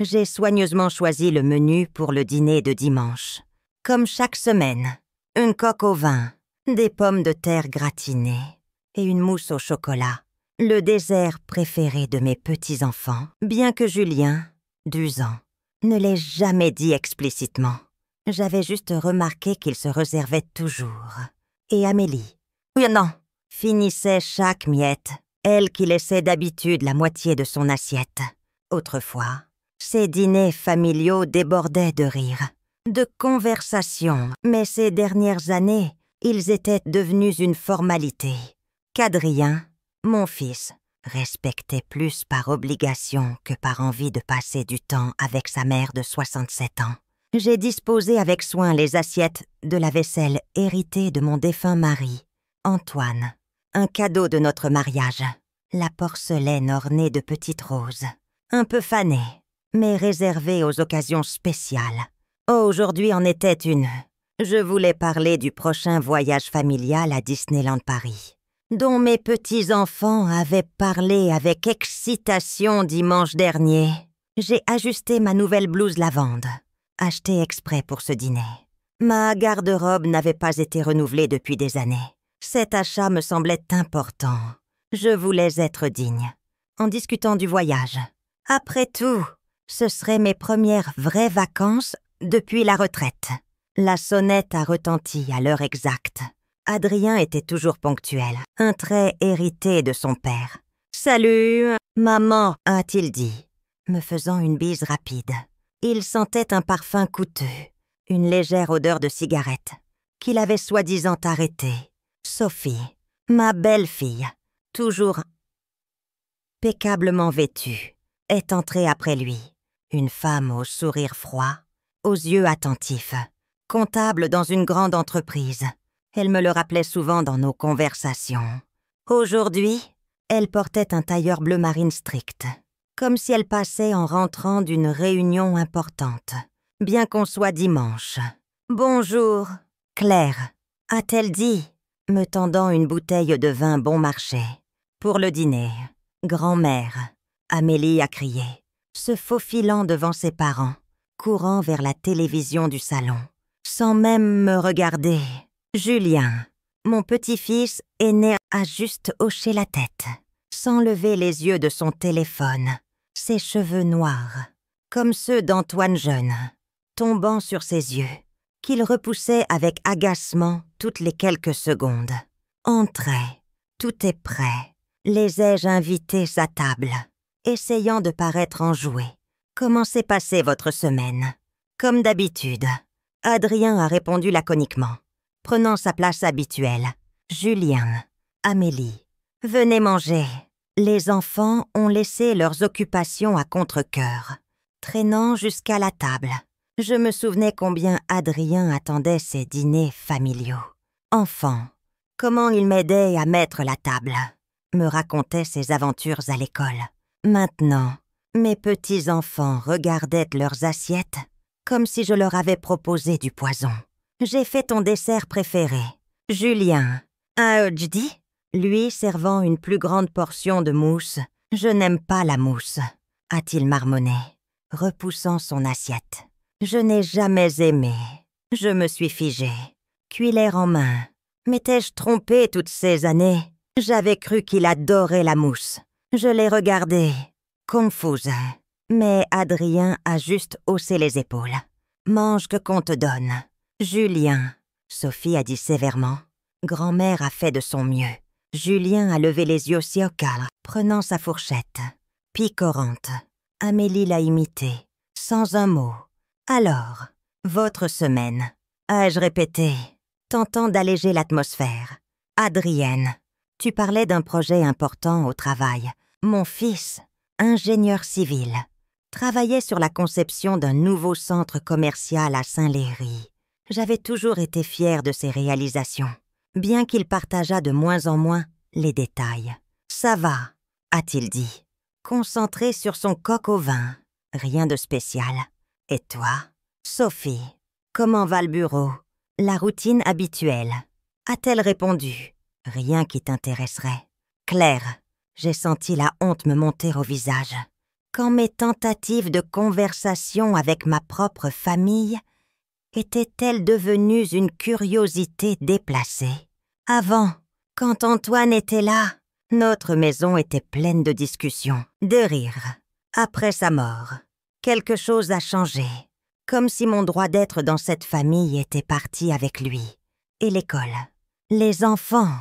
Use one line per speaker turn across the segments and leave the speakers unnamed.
J'ai soigneusement choisi le menu pour le dîner de dimanche. Comme chaque semaine, une coque au vin, des pommes de terre gratinées et une mousse au chocolat. Le dessert préféré de mes petits-enfants, bien que Julien, d'11 ans, ne l'ait jamais dit explicitement. J'avais juste remarqué qu'il se réservait toujours. Et Amélie, oui, non, finissait chaque miette, elle qui laissait d'habitude la moitié de son assiette. Autrefois, ces dîners familiaux débordaient de rires, de conversations, mais ces dernières années, ils étaient devenus une formalité, qu'Adrien, mon fils, respectait plus par obligation que par envie de passer du temps avec sa mère de 67 ans. J'ai disposé avec soin les assiettes de la vaisselle héritée de mon défunt mari, Antoine, un cadeau de notre mariage. La porcelaine ornée de petites roses, un peu fanée, mais réservée aux occasions spéciales. Oh, aujourd'hui en était une. Je voulais parler du prochain voyage familial à Disneyland Paris, dont mes petits-enfants avaient parlé avec excitation dimanche dernier. J'ai ajusté ma nouvelle blouse lavande, achetée exprès pour ce dîner. Ma garde-robe n'avait pas été renouvelée depuis des années. Cet achat me semblait important. Je voulais être digne, en discutant du voyage. Après tout, ce seraient mes premières vraies vacances depuis la retraite. La sonnette a retenti à l'heure exacte. Adrien était toujours ponctuel, un trait hérité de son père. « Salut, maman », a-t-il dit, me faisant une bise rapide. Il sentait un parfum coûteux, une légère odeur de cigarette, qu'il avait soi-disant arrêtée. Sophie, ma belle-fille, toujours impeccablement vêtue, est entrée après lui. Une femme au sourire froid, aux yeux attentifs, comptable dans une grande entreprise. Elle me le rappelait souvent dans nos conversations. Aujourd'hui, elle portait un tailleur bleu marine strict, comme si elle passait en rentrant d'une réunion importante, bien qu'on soit dimanche. « Bonjour, Claire », a-t-elle dit, me tendant une bouteille de vin bon marché. Pour le dîner, grand-mère, Amélie a crié, se faufilant devant ses parents, courant vers la télévision du salon, sans même me regarder. Julien, mon petit-fils aîné, a juste hoché la tête, sans lever les yeux de son téléphone, ses cheveux noirs, comme ceux d'Antoine jeune, tombant sur ses yeux, qu'il repoussait avec agacement toutes les quelques secondes. « Entrez, tout est prêt. » Les ai-je invités à table, essayant de paraître enjoué. « Comment s'est passée votre semaine ?» Comme d'habitude, Adrien a répondu laconiquement, prenant sa place habituelle. Julien, Amélie, venez manger. Les enfants ont laissé leurs occupations à contre-cœur, traînant jusqu'à la table. Je me souvenais combien Adrien attendait ces dîners familiaux. Enfant, comment il m'aidait à mettre la table, me racontait ses aventures à l'école. Maintenant, mes petits-enfants regardaient leurs assiettes comme si je leur avais proposé du poison. J'ai fait ton dessert préféré. Julien, a dit, lui servant une plus grande portion de mousse. Je n'aime pas la mousse, a-t-il marmonné, repoussant son assiette. Je n'ai jamais aimé. Je me suis figé, cuillère en main. M'étais-je trompée toutes ces années? J'avais cru qu'il adorait la mousse. Je l'ai regardé, confuse. Mais Adrien a juste haussé les épaules. Mange que qu'on te donne. Julien, Sophie a dit sévèrement. Grand-mère a fait de son mieux. Julien a levé les yeux aussi au cadre, prenant sa fourchette. Picorante. Amélie l'a imité, sans un mot. Alors, votre semaine, ai-je répété, tentant d'alléger l'atmosphère. Adrienne, tu parlais d'un projet important au travail. Mon fils, ingénieur civil, travaillait sur la conception d'un nouveau centre commercial à Saint-Léry. J'avais toujours été fière de ses réalisations, bien qu'il partageât de moins en moins les détails. « Ça va », a-t-il dit, concentré sur son coq au vin. Rien de spécial. Et toi, Sophie, comment va le bureau? La routine habituelle. A-t-elle répondu? Rien qui t'intéresserait. Claire, j'ai senti la honte me monter au visage. quand mes tentatives de conversation avec ma propre famille étaient-elles devenues une curiosité déplacée? Avant, quand Antoine était là, notre maison était pleine de discussions, de rires. Après sa mort, quelque chose a changé, comme si mon droit d'être dans cette famille était parti avec lui. Et l'école, les enfants,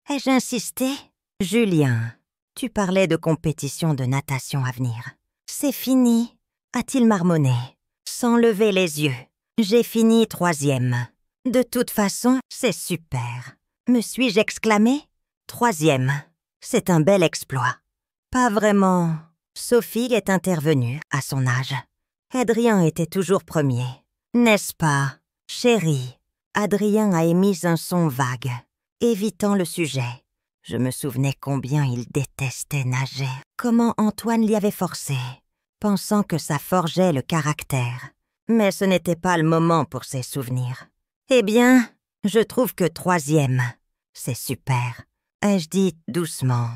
ai-je insisté? Julien, tu parlais de compétition de natation à venir. C'est fini, a-t-il marmonné, sans lever les yeux. J'ai fini 3e. De toute façon, c'est super. Me suis-je exclamé? 3e. C'est un bel exploit. Pas vraiment. Sophie est intervenue à son âge. Adrien était toujours premier. N'est-ce pas, chérie? Adrien a émis un son vague, évitant le sujet. Je me souvenais combien il détestait nager. Comment Antoine l'y avait forcé, pensant que ça forgeait le caractère. Mais ce n'était pas le moment pour ses souvenirs. Eh bien, je trouve que 3e, c'est super, ai-je dit doucement,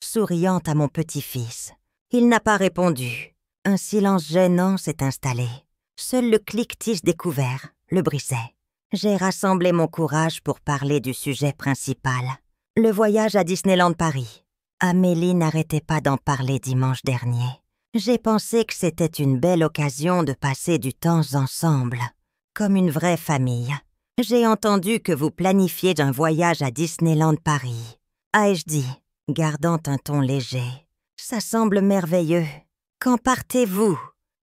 souriant à mon petit-fils. Il n'a pas répondu. Un silence gênant s'est installé. Seul le cliquetis découvert le brisait. J'ai rassemblé mon courage pour parler du sujet principal. Le voyage à Disneyland Paris. Amélie n'arrêtait pas d'en parler dimanche dernier. J'ai pensé que c'était une belle occasion de passer du temps ensemble, comme une vraie famille. J'ai entendu que vous planifiez un voyage à Disneyland Paris. Ai-je dit, gardant un ton léger. Ça semble merveilleux. Quand partez-vous?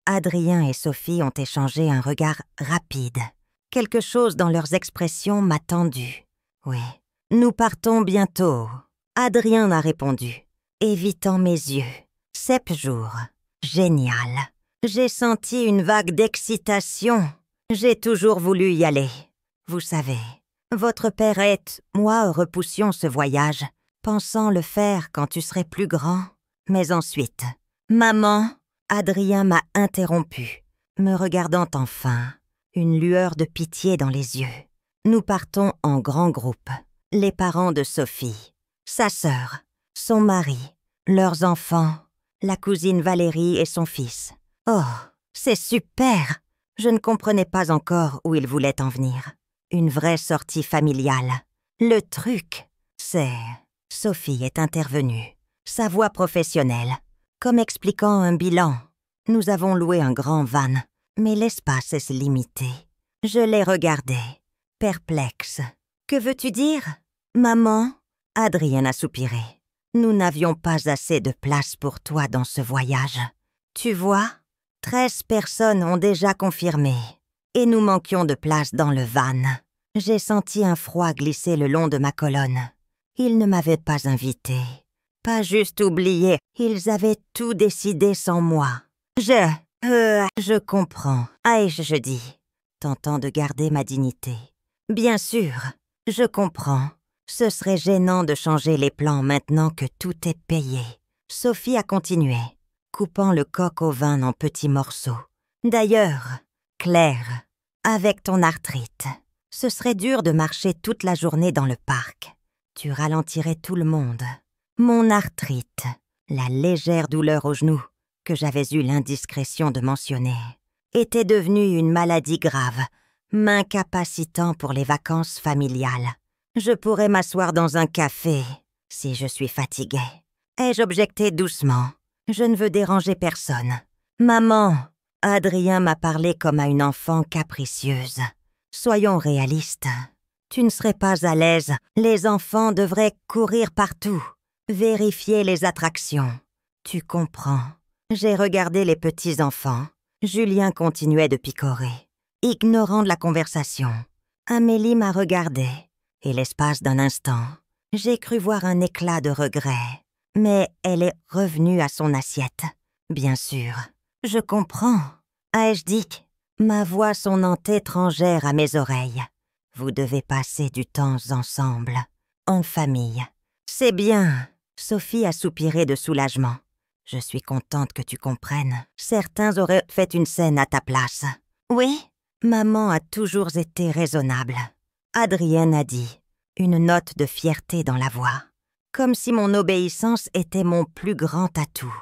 Adrien et Sophie ont échangé un regard rapide. Quelque chose dans leurs expressions m'a tendu. Oui, nous partons bientôt. Adrien a répondu, évitant mes yeux. 7 jours. Génial. J'ai senti une vague d'excitation. J'ai toujours voulu y aller. Vous savez, votre père et moi repoussions ce voyage, pensant le faire quand tu serais plus grand. Mais ensuite, maman, Adrien m'a interrompu, me regardant enfin, une lueur de pitié dans les yeux. Nous partons en grand groupe, les parents de Sophie, sa sœur, son mari, leurs enfants, la cousine Valérie et son fils. Oh, c'est super! Je ne comprenais pas encore où il voulait en venir. Une vraie sortie familiale. Le truc, c'est... Sophie est intervenue, sa voix professionnelle, comme expliquant un bilan. Nous avons loué un grand van, mais l'espace est limité. Je l'ai regardé, perplexe. Que veux-tu dire? Maman? Adrien a soupiré. Nous n'avions pas assez de place pour toi dans ce voyage. Tu vois, 13 personnes ont déjà confirmé, et nous manquions de place dans le van. J'ai senti un froid glisser le long de ma colonne. Ils ne m'avaient pas invité. Pas juste oublié, ils avaient tout décidé sans moi. Je comprends, ai-je dit, tentant de garder ma dignité. Bien sûr, je comprends. Ce serait gênant de changer les plans maintenant que tout est payé. Sophie a continué, coupant le coq au vin en petits morceaux. D'ailleurs, Claire, avec ton arthrite, ce serait dur de marcher toute la journée dans le parc. Tu ralentirais tout le monde. Mon arthrite, la légère douleur au genou que j'avais eu l'indiscrétion de mentionner, était devenue une maladie grave, m'incapacitant pour les vacances familiales. Je pourrais m'asseoir dans un café si je suis fatiguée. Ai-je objecté doucement? Je ne veux déranger personne. Maman, Adrien m'a parlé comme à une enfant capricieuse. Soyons réalistes. Tu ne serais pas à l'aise. Les enfants devraient courir partout, vérifier les attractions. Tu comprends. J'ai regardé les petits-enfants. Julien continuait de picorer, ignorant de la conversation. Amélie m'a regardé, et l'espace d'un instant, j'ai cru voir un éclat de regret. Mais elle est revenue à son assiette. Bien sûr, je comprends. Ai-je dit? Ma voix sonnant étrangère à mes oreilles. Vous devez passer du temps ensemble, en famille. C'est bien. Sophie a soupiré de soulagement. Je suis contente que tu comprennes. Certains auraient fait une scène à ta place. Oui, maman a toujours été raisonnable. Adrienne a dit, une note de fierté dans la voix. Comme si mon obéissance était mon plus grand atout.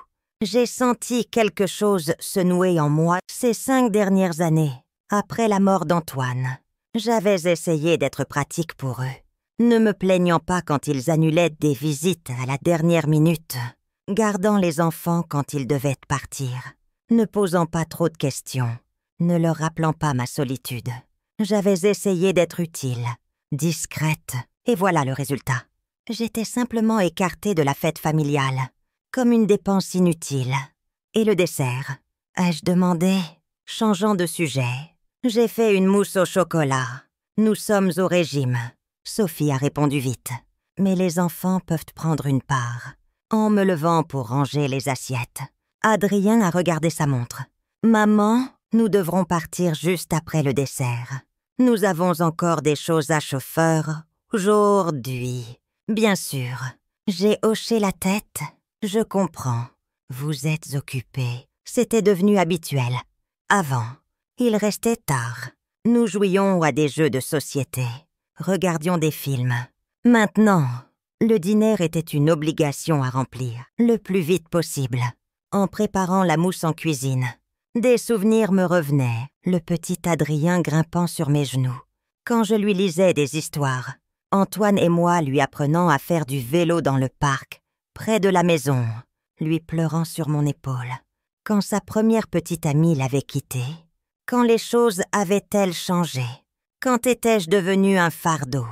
J'ai senti quelque chose se nouer en moi ces 5 dernières années, après la mort d'Antoine. J'avais essayé d'être pratique pour eux, ne me plaignant pas quand ils annulaient des visites à la dernière minute, gardant les enfants quand ils devaient partir, ne posant pas trop de questions, ne leur rappelant pas ma solitude. J'avais essayé d'être utile, discrète, et voilà le résultat. J'étais simplement écartée de la fête familiale, comme une dépense inutile. Et le dessert? Ai-je demandé, changeant de sujet. J'ai fait une mousse au chocolat. Nous sommes au régime. Sophie a répondu vite. Mais les enfants peuvent prendre une part. En me levant pour ranger les assiettes, Adrien a regardé sa montre. Maman, nous devrons partir juste après le dessert. Nous avons encore des choses à chauffeur aujourd'hui. Bien sûr. J'ai hoché la tête. Je comprends. Vous êtes occupé. C'était devenu habituel. Avant, il restait tard. Nous jouions à des jeux de société. Regardions des films. Maintenant, le dîner était une obligation à remplir, le plus vite possible. En préparant la mousse en cuisine, des souvenirs me revenaient, le petit Adrien grimpant sur mes genoux. Quand je lui lisais des histoires, Antoine et moi lui apprenant à faire du vélo dans le parc, près de la maison, lui pleurant sur mon épaule. Quand sa première petite amie l'avait quitté, quand les choses avaient-elles changé? Quand étais-je devenue un fardeau,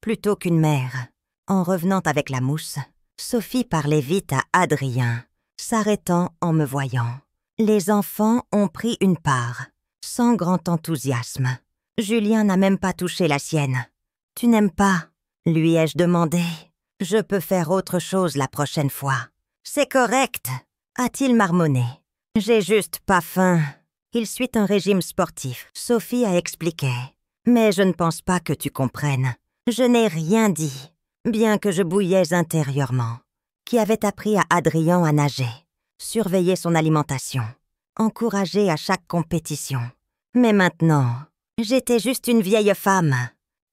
plutôt qu'une mère? En revenant avec la mousse, Sophie parlait vite à Adrien, s'arrêtant en me voyant. Les enfants ont pris une part, sans grand enthousiasme. Julien n'a même pas touché la sienne. « Tu n'aimes pas ?» lui ai-je demandé. « Je peux faire autre chose la prochaine fois. »« C'est correct !» a-t-il marmonné. « J'ai juste pas faim. » Il suit un régime sportif, Sophie a expliqué. Mais je ne pense pas que tu comprennes. Je n'ai rien dit, bien que je bouillais intérieurement. Qui avait appris à Adrien à nager, surveiller son alimentation, encourager à chaque compétition. Mais maintenant, j'étais juste une vieille femme,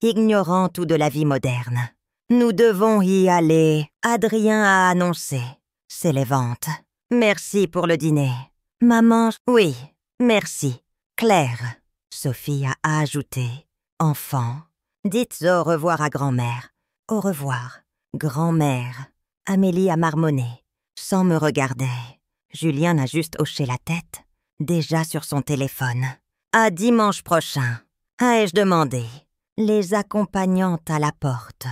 ignorant tout de la vie moderne. Nous devons y aller, Adrien a annoncé. C'est les ventes. Merci pour le dîner. Maman, oui, merci. Claire, Sophie a ajouté. Enfant, dites au revoir à grand-mère. Au revoir, grand-mère. Amélie a marmonné, sans me regarder. Julien a juste hoché la tête, déjà sur son téléphone. À dimanche prochain, ai-je demandé. Les accompagnant à la porte.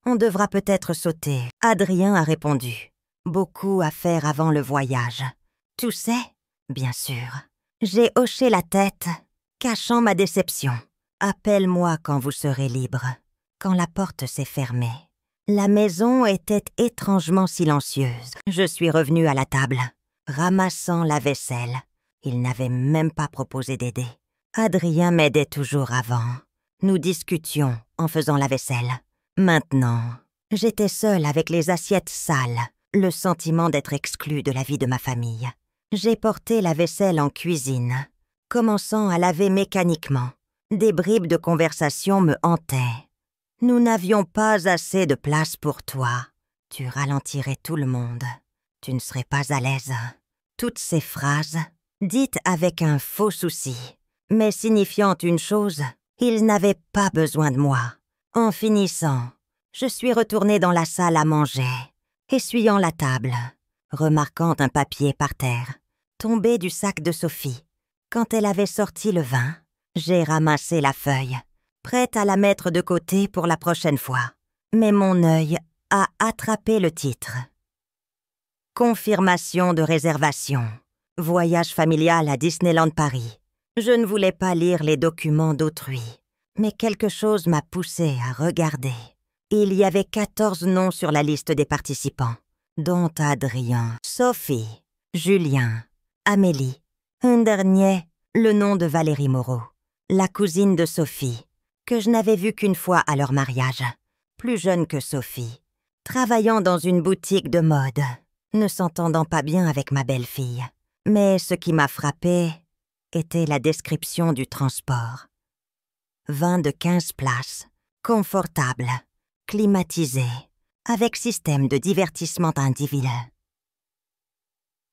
On devra peut-être sauter. Adrien a répondu. Beaucoup à faire avant le voyage. Tu sais? Bien sûr. J'ai hoché la tête, cachant ma déception. Appelle-moi quand vous serez libre. Quand la porte s'est fermée, la maison était étrangement silencieuse. Je suis revenue à la table, ramassant la vaisselle. Il n'avait même pas proposé d'aider. Adrien m'aidait toujours avant. Nous discutions en faisant la vaisselle. Maintenant, j'étais seule avec les assiettes sales, le sentiment d'être exclue de la vie de ma famille. J'ai porté la vaisselle en cuisine, commençant à laver mécaniquement. Des bribes de conversation me hantaient. Nous n'avions pas assez de place pour toi. Tu ralentirais tout le monde. Tu ne serais pas à l'aise. Toutes ces phrases, dites avec un faux souci, mais signifiant une chose, il n'avait pas besoin de moi. En finissant, je suis retournée dans la salle à manger, essuyant la table, remarquant un papier par terre, tombé du sac de Sophie. Quand elle avait sorti le vin, j'ai ramassé la feuille, prête à la mettre de côté pour la prochaine fois. Mais mon œil a attrapé le titre. Confirmation de réservation. Voyage familial à Disneyland Paris. Je ne voulais pas lire les documents d'autrui, mais quelque chose m'a poussé à regarder. Il y avait 14 noms sur la liste des participants, dont Adrien, Sophie, Julien, Amélie. Un dernier, le nom de Valérie Moreau, la cousine de Sophie, que je n'avais vue qu'une fois à leur mariage, plus jeune que Sophie, travaillant dans une boutique de mode, ne s'entendant pas bien avec ma belle-fille. Mais ce qui m'a frappée était la description du transport. 20 de 15 places, confortable, climatisé, avec système de divertissement individuel.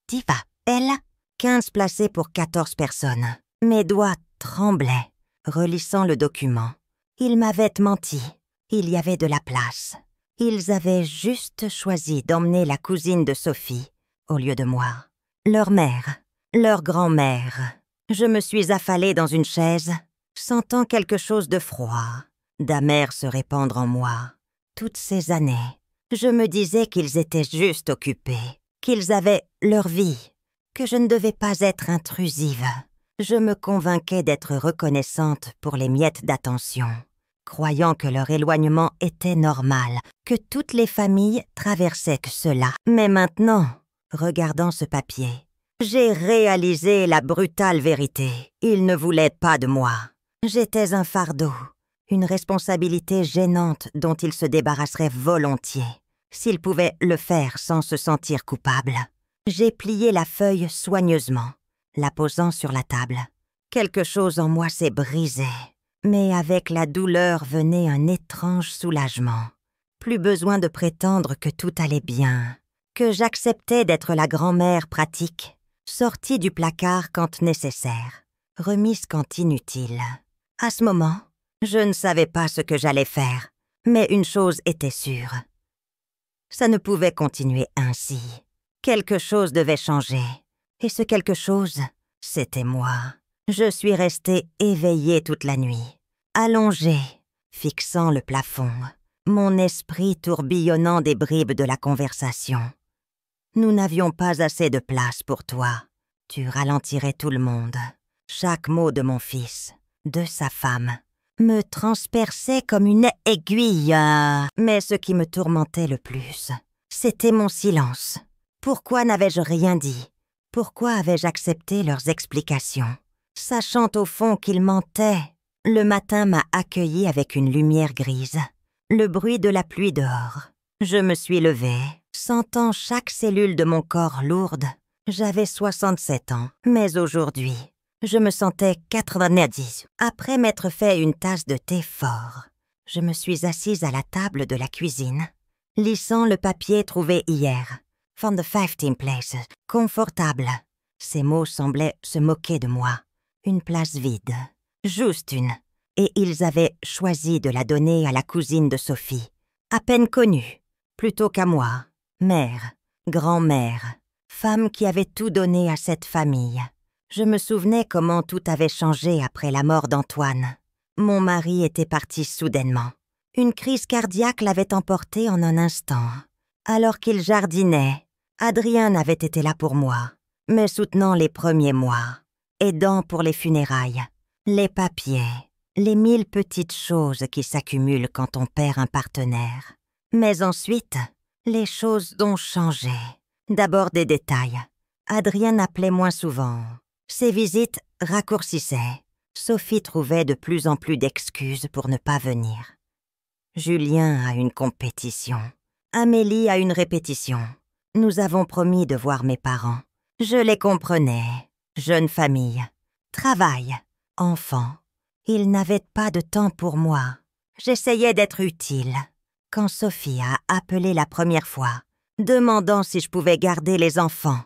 t'y vas, elle ?» 15 placés pour 14 personnes. Mes doigts tremblaient, relissant le document. Ils m'avaient menti. Il y avait de la place. Ils avaient juste choisi d'emmener la cousine de Sophie au lieu de moi. Leur mère, leur grand-mère. Je me suis affalée dans une chaise, sentant quelque chose de froid, d'amer se répandre en moi. Toutes ces années, je me disais qu'ils étaient juste occupés, qu'ils avaient leur vie, que je ne devais pas être intrusive. Je me convainquais d'être reconnaissante pour les miettes d'attention, croyant que leur éloignement était normal, que toutes les familles traversaient cela. Mais maintenant, regardant ce papier, j'ai réalisé la brutale vérité. Ils ne voulaient pas de moi. J'étais un fardeau, une responsabilité gênante dont ils se débarrasseraient volontiers, s'ils pouvaient le faire sans se sentir coupables. J'ai plié la feuille soigneusement, la posant sur la table. Quelque chose en moi s'est brisé, mais avec la douleur venait un étrange soulagement. Plus besoin de prétendre que tout allait bien, que j'acceptais d'être la grand-mère pratique, sortie du placard quand nécessaire, remise quand inutile. À ce moment, je ne savais pas ce que j'allais faire, mais une chose était sûre. Ça ne pouvait continuer ainsi. Quelque chose devait changer, et ce quelque chose, c'était moi. Je suis restée éveillée toute la nuit, allongée, fixant le plafond, mon esprit tourbillonnant des bribes de la conversation. Nous n'avions pas assez de place pour toi. Tu ralentirais tout le monde. Chaque mot de mon fils, de sa femme, me transperçait comme une aiguille. Mais ce qui me tourmentait le plus, c'était mon silence. Pourquoi n'avais-je rien dit? Pourquoi avais-je accepté leurs explications? Sachant au fond qu'ils mentaient, le matin m'a accueilli avec une lumière grise, le bruit de la pluie dehors. Je me suis levée, sentant chaque cellule de mon corps lourde. J'avais 67 ans, mais aujourd'hui, je me sentais 90. Après m'être fait une tasse de thé fort, je me suis assise à la table de la cuisine, lissant le papier trouvé hier. From the 15 places, confortable. Ces mots semblaient se moquer de moi. Une place vide, juste une. Et ils avaient choisi de la donner à la cousine de Sophie, à peine connue, plutôt qu'à moi, mère, grand-mère, femme qui avait tout donné à cette famille. Je me souvenais comment tout avait changé après la mort d'Antoine. Mon mari était parti soudainement. Une crise cardiaque l'avait emporté en un instant. Alors qu'il jardinait, Adrien avait été là pour moi, me soutenant les premiers mois, aidant pour les funérailles, les papiers, les 1000 petites choses qui s'accumulent quand on perd un partenaire. Mais ensuite, les choses ont changé. D'abord des détails. Adrien appelait moins souvent. Ses visites raccourcissaient. Sophie trouvait de plus en plus d'excuses pour ne pas venir. Julien a une compétition. Amélie a une répétition. Nous avons promis de voir mes parents. Je les comprenais. Jeune famille. Travail. Enfants. Ils n'avaient pas de temps pour moi. J'essayais d'être utile. Quand Sophie a appelé la première fois, demandant si je pouvais garder les enfants,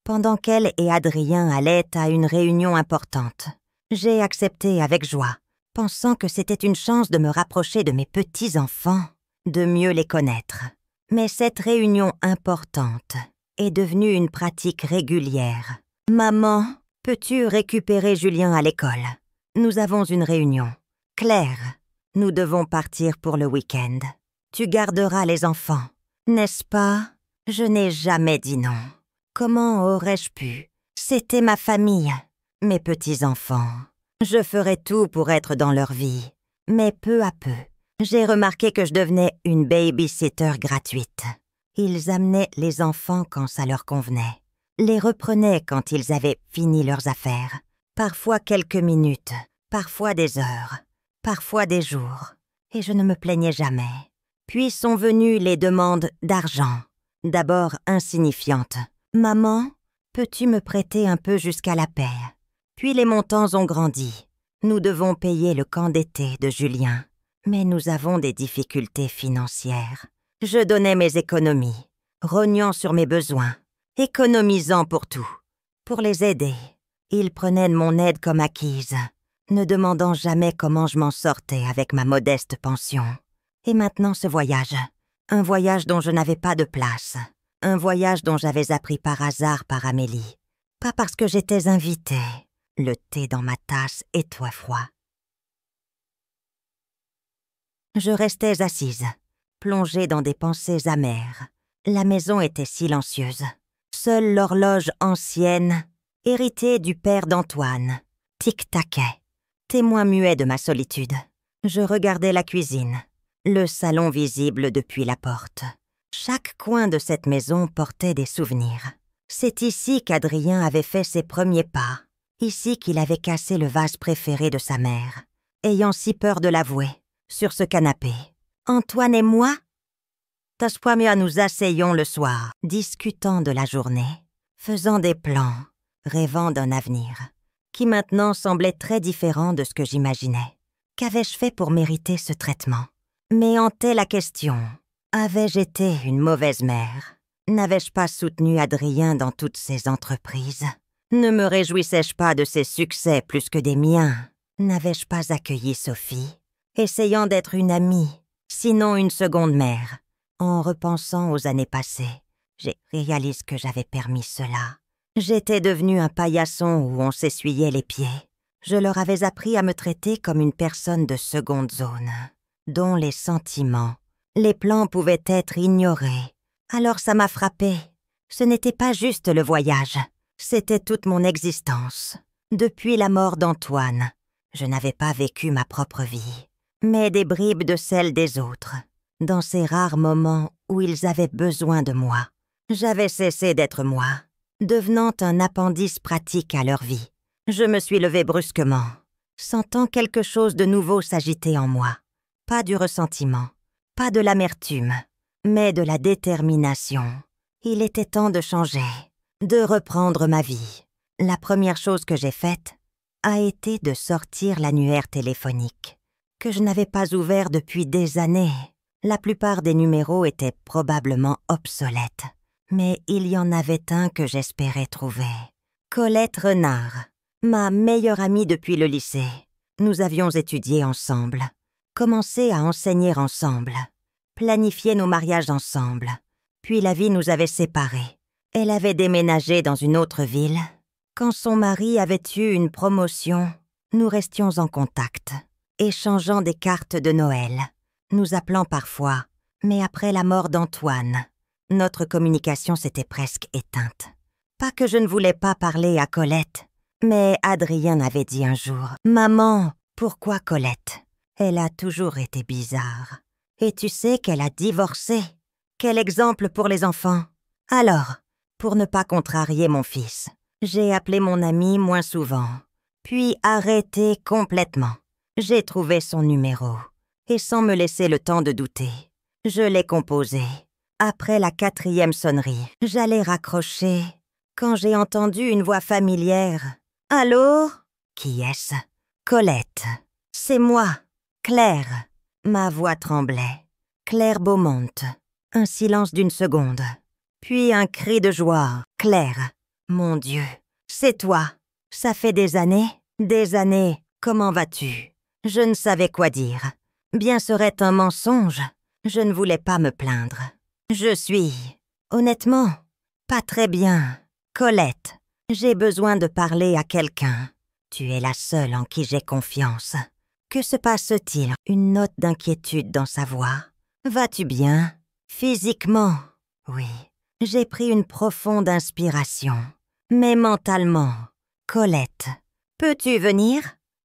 pendant qu'elle et Adrien allaient à une réunion importante, j'ai accepté avec joie, pensant que c'était une chance de me rapprocher de mes petits-enfants, de mieux les connaître. Mais cette réunion importante est devenue une pratique régulière. « Maman, peux-tu récupérer Julien à l'école? Nous avons une réunion. Claire, nous devons partir pour le week-end. Tu garderas les enfants, n'est-ce pas? » Je n'ai jamais dit non. Comment aurais-je pu? C'était ma famille, mes petits-enfants. Je ferais tout pour être dans leur vie. Mais peu à peu, j'ai remarqué que je devenais une baby-sitter gratuite. Ils amenaient les enfants quand ça leur convenait, les reprenaient quand ils avaient fini leurs affaires, parfois quelques minutes, parfois des heures, parfois des jours, et je ne me plaignais jamais. Puis sont venues les demandes d'argent, d'abord insignifiantes. « Maman, peux-tu me prêter un peu jusqu'à la paix ?» Puis les montants ont grandi. Nous devons payer le camp d'été de Julien. Mais nous avons des difficultés financières. Je donnais mes économies, rognant sur mes besoins, économisant pour tout, pour les aider. Il prenait mon aide comme acquise, ne demandant jamais comment je m'en sortais avec ma modeste pension. Et maintenant ce voyage, un voyage dont je n'avais pas de place, un voyage dont j'avais appris par hasard par Amélie, pas parce que j'étais invitée, le thé dans ma tasse et toi froid. Je restais assise, plongée dans des pensées amères. La maison était silencieuse. Seule l'horloge ancienne, héritée du père d'Antoine, tic-taquait, témoin muet de ma solitude. Je regardais la cuisine, le salon visible depuis la porte. Chaque coin de cette maison portait des souvenirs. C'est ici qu'Adrien avait fait ses premiers pas, ici qu'il avait cassé le vase préféré de sa mère, ayant si peur de l'avouer, sur ce canapé. Antoine et moi? Taspoamia nous asseyions le soir, discutant de la journée, faisant des plans, rêvant d'un avenir, qui maintenant semblait très différent de ce que j'imaginais. Qu'avais-je fait pour mériter ce traitement? Mais hantait la question, avais-je été une mauvaise mère? N'avais-je pas soutenu Adrien dans toutes ses entreprises? Ne me réjouissais-je pas de ses succès plus que des miens? N'avais-je pas accueilli Sophie, essayant d'être une amie, sinon une seconde mère? En repensant aux années passées, j'ai réalisé que j'avais permis cela. J'étais devenue un paillasson où on s'essuyait les pieds. Je leur avais appris à me traiter comme une personne de seconde zone, dont les sentiments, les plans pouvaient être ignorés. Alors ça m'a frappée. Ce n'était pas juste le voyage, c'était toute mon existence. Depuis la mort d'Antoine, je n'avais pas vécu ma propre vie, mais des bribes de celle des autres. Dans ces rares moments où ils avaient besoin de moi, j'avais cessé d'être moi, devenant un appendice pratique à leur vie. Je me suis levée brusquement, sentant quelque chose de nouveau s'agiter en moi. Pas du ressentiment, pas de l'amertume, mais de la détermination. Il était temps de changer, de reprendre ma vie. La première chose que j'ai faite a été de sortir l'annuaire téléphonique, que je n'avais pas ouvert depuis des années. La plupart des numéros étaient probablement obsolètes, mais il y en avait un que j'espérais trouver. Colette Renard, ma meilleure amie depuis le lycée. Nous avions étudié ensemble, commencé à enseigner ensemble, planifié nos mariages ensemble. Puis la vie nous avait séparés. Elle avait déménagé dans une autre ville. Quand son mari avait eu une promotion, nous restions en contact, échangeant des cartes de Noël, nous appelant parfois, mais après la mort d'Antoine, notre communication s'était presque éteinte. Pas que je ne voulais pas parler à Colette, mais Adrien avait dit un jour « Maman, pourquoi Colette? Elle a toujours été bizarre. Et tu sais qu'elle a divorcé. Quel exemple pour les enfants. Alors, pour ne pas contrarier mon fils, j'ai appelé mon ami moins souvent, puis arrêté complètement. J'ai trouvé son numéro. Et sans me laisser le temps de douter, je l'ai composé. Après la 4e sonnerie, j'allais raccrocher quand j'ai entendu une voix familière. « Allô? Qui est-ce? »« Colette. C'est moi, Claire. » Ma voix tremblait. Claire Beaumont. Un silence d'une seconde. Puis un cri de joie. « Claire. Mon Dieu, c'est toi. Ça fait des années. Comment vas-tu? » Je ne savais quoi dire. Bien serait un mensonge. Je ne voulais pas me plaindre. Je suis, honnêtement, pas très bien. Colette, j'ai besoin de parler à quelqu'un. Tu es la seule en qui j'ai confiance. Que se passe-t-il? Une note d'inquiétude dans sa voix. Vas-tu bien? Physiquement, oui. J'ai pris une profonde inspiration. Mais mentalement, Colette, peux-tu venir?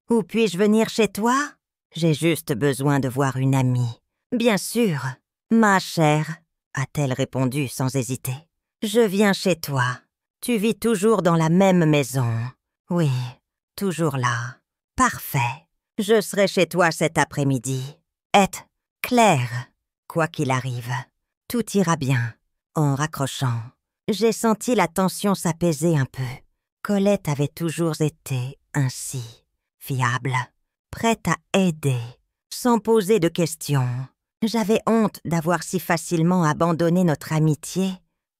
Ou puis-je venir chez toi? J'ai juste besoin de voir une amie. Bien sûr, ma chère, a-t-elle répondu sans hésiter. Je viens chez toi. Tu vis toujours dans la même maison. Oui, toujours là. Parfait. Je serai chez toi cet après-midi. Et Claire, quoi qu'il arrive, tout ira bien. En raccrochant, j'ai senti la tension s'apaiser un peu. Colette avait toujours été ainsi, fiable, prête à aider, sans poser de questions. J'avais honte d'avoir si facilement abandonné notre amitié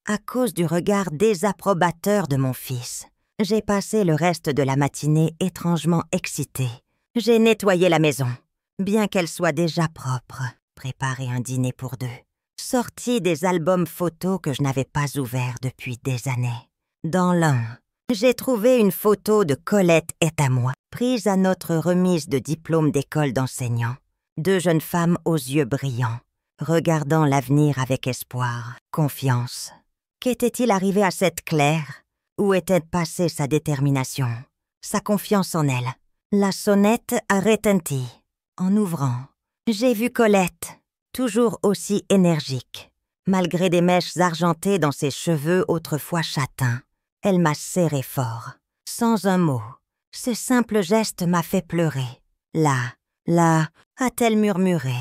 à cause du regard désapprobateur de mon fils. J'ai passé le reste de la matinée étrangement excitée. J'ai nettoyé la maison, bien qu'elle soit déjà propre, préparé un dîner pour deux, sorti des albums photos que je n'avais pas ouverts depuis des années. Dans l'un, j'ai trouvé une photo de Colette et à moi, prise à notre remise de diplôme d'école d'enseignant. Deux jeunes femmes aux yeux brillants, regardant l'avenir avec espoir, confiance. Qu'était-il arrivé à cette Claire? Où était passée sa détermination, sa confiance en elle? La sonnette a retenti. En ouvrant, j'ai vu Colette, toujours aussi énergique. Malgré des mèches argentées dans ses cheveux autrefois châtains, elle m'a serré fort, sans un mot. Ce simple geste m'a fait pleurer. Là, a-t-elle murmuré,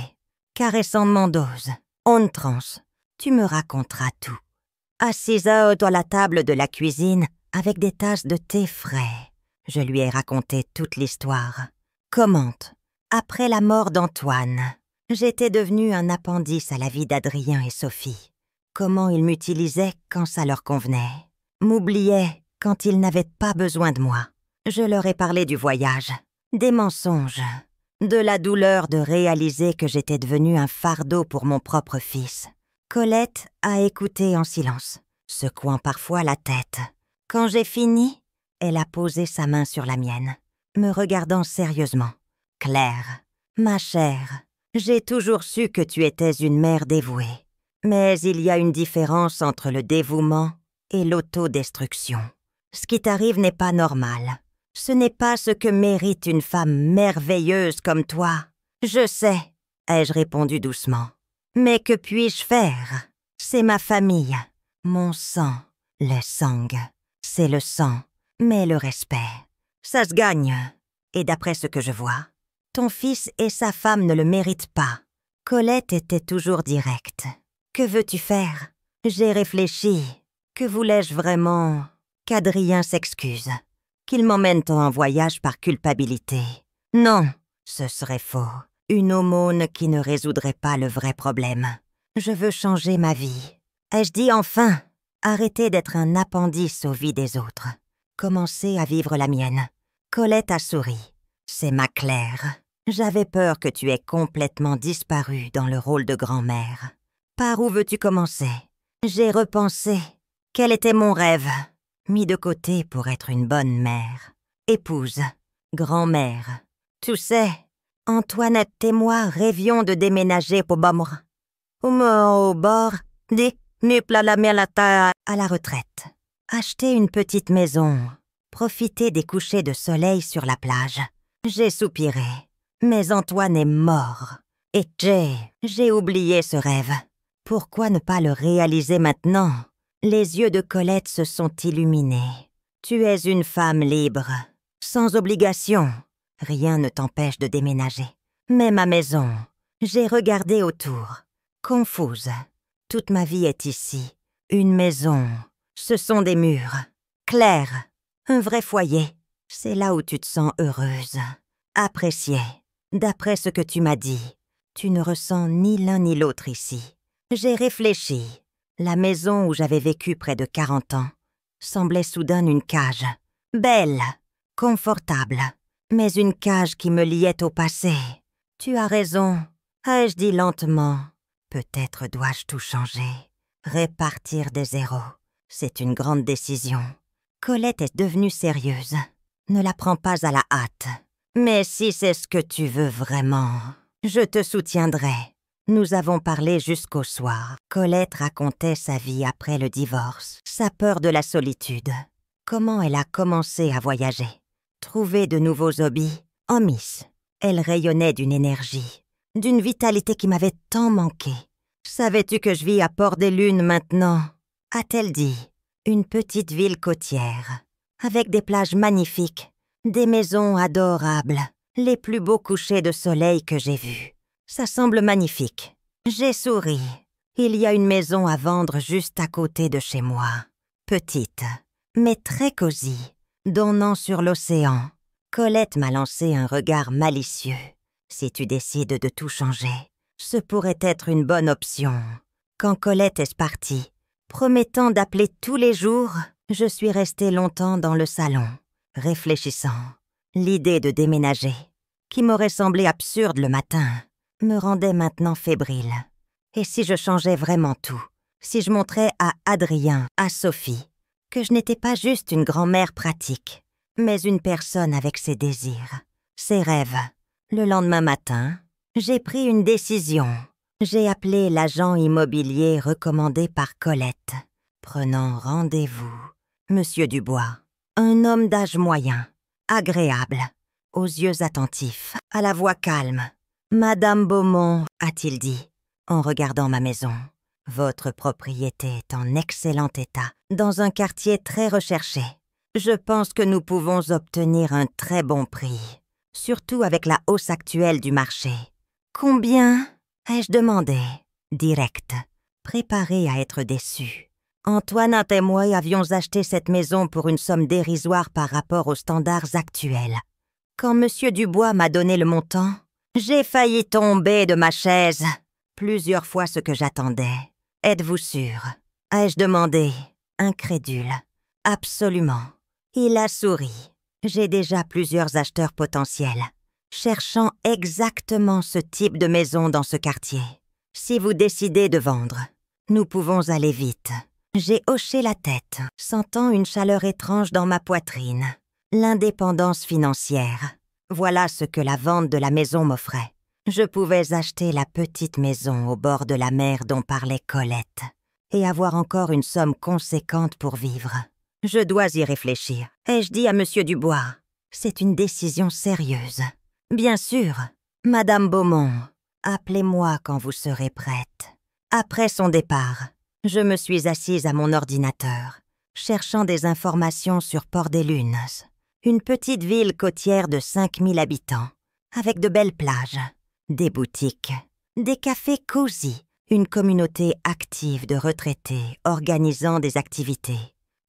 caressant mon dos. Ontrance, tu me raconteras tout. Assise à la table de la cuisine, avec des tasses de thé frais, je lui ai raconté toute l'histoire. Commente, après la mort d'Antoine, j'étais devenue un appendice à la vie d'Adrien et Sophie. Comment ils m'utilisaient quand ça leur convenait, m'oubliaient quand ils n'avaient pas besoin de moi. Je leur ai parlé du voyage, des mensonges, de la douleur de réaliser que j'étais devenue un fardeau pour mon propre fils. Colette a écouté en silence, secouant parfois la tête. Quand j'ai fini, elle a posé sa main sur la mienne, me regardant sérieusement. « Claire, ma chère, j'ai toujours su que tu étais une mère dévouée. Mais il y a une différence entre le dévouement et l'autodestruction. Ce qui t'arrive n'est pas normal. Ce n'est pas ce que mérite une femme merveilleuse comme toi. Je sais, ai-je répondu doucement. Mais que puis-je faire? C'est ma famille, mon sang, le sang. C'est le sang, mais le respect. Ça se gagne. Et d'après ce que je vois, ton fils et sa femme ne le méritent pas. Colette était toujours directe. Que veux-tu faire? J'ai réfléchi. Que voulais-je vraiment? Qu'Adrien s'excuse. Qu'il m'emmène en voyage par culpabilité. Non, ce serait faux. Une aumône qui ne résoudrait pas le vrai problème. Je veux changer ma vie. Ai-je dit enfin? Arrêter d'être un appendice aux vies des autres. Commencer à vivre la mienne. Colette a souri. C'est ma Claire. J'avais peur que tu aies complètement disparu dans le rôle de grand-mère. Par où veux-tu commencer? J'ai repensé. Quel était mon rêve? Mis de côté pour être une bonne mère. Épouse. Grand-mère. Tu sais, Antoinette et moi rêvions de déménager pour Bamra. Au bord des à la retraite. Acheter une petite maison. Profiter des couchers de soleil sur la plage. J'ai soupiré. Mais Antoine est mort. Et j'ai oublié ce rêve. Pourquoi ne pas le réaliser maintenant? Les yeux de Colette se sont illuminés. Tu es une femme libre, sans obligation. Rien ne t'empêche de déménager. Mais ma maison, j'ai regardé autour. Confuse. Toute ma vie est ici. Une maison, ce sont des murs. Claire, un vrai foyer. C'est là où tu te sens heureuse. Appréciée. D'après ce que tu m'as dit, tu ne ressens ni l'un ni l'autre ici. J'ai réfléchi. La maison où j'avais vécu près de 40 ans semblait soudain une cage. Belle, confortable, mais une cage qui me liait au passé. Tu as raison, ai-je dit lentement. Peut-être dois-je tout changer. Répartir des zéros. C'est une grande décision. Colette est devenue sérieuse. Ne la prends pas à la hâte. Mais si c'est ce que tu veux vraiment, je te soutiendrai. Nous avons parlé jusqu'au soir. Colette racontait sa vie après le divorce, sa peur de la solitude. Comment elle a commencé à voyager. Trouver de nouveaux hobbies. En Miss, elle rayonnait d'une énergie, d'une vitalité qui m'avait tant manqué. Savais-tu que je vis à Port-des-Lunes maintenant? A-t-elle dit. Une petite ville côtière, avec des plages magnifiques, des maisons adorables, les plus beaux couchers de soleil que j'ai vus. Ça semble magnifique. J'ai souri. Il y a une maison à vendre juste à côté de chez moi. Petite, mais très cosy, donnant sur l'océan. Colette m'a lancé un regard malicieux. Si tu décides de tout changer, ce pourrait être une bonne option. Quand Colette est partie, Promettant d'appeler tous les jours, je suis restée longtemps dans le salon, réfléchissant. L'idée de déménager, qui m'aurait semblé absurde le matin, me rendait maintenant fébrile. Et si je changeais vraiment tout? Si je montrais à Adrien, à Sophie, que je n'étais pas juste une grand-mère pratique, mais une personne avec ses désirs, ses rêves. Le lendemain matin, j'ai pris une décision. J'ai appelé l'agent immobilier recommandé par Colette, prenant rendez-vous. Monsieur Dubois, un homme d'âge moyen, agréable, aux yeux attentifs, à la voix calme. « Madame Beaumont, a-t-il dit, en regardant ma maison. Votre propriété est en excellent état, dans un quartier très recherché. Je pense que nous pouvons obtenir un très bon prix, surtout avec la hausse actuelle du marché. Combien ? Ai-je demandé, direct, préparé à être déçu. Antoine et moi avions acheté cette maison pour une somme dérisoire par rapport aux standards actuels. Quand Monsieur Dubois m'a donné le montant, j'ai failli tomber de ma chaise. Plusieurs fois ce que j'attendais. Êtes-vous sûr? Ai-je demandé, incrédule. Absolument. Il a souri. J'ai déjà plusieurs acheteurs potentiels, cherchant exactement ce type de maison dans ce quartier. Si vous décidez de vendre, nous pouvons aller vite. J'ai hoché la tête, sentant une chaleur étrange dans ma poitrine. L'indépendance financière. Voilà ce que la vente de la maison m'offrait. Je pouvais acheter la petite maison au bord de la mer dont parlait Colette et avoir encore une somme conséquente pour vivre. Je dois y réfléchir. Ai-je dit à Monsieur Dubois? C'est une décision sérieuse. Bien sûr, Madame Beaumont, appelez-moi quand vous serez prête. Après son départ, je me suis assise à mon ordinateur, cherchant des informations sur Port-des-Lunes, une petite ville côtière de 5000 habitants, avec de belles plages, des boutiques, des cafés cosy, une communauté active de retraités organisant des activités,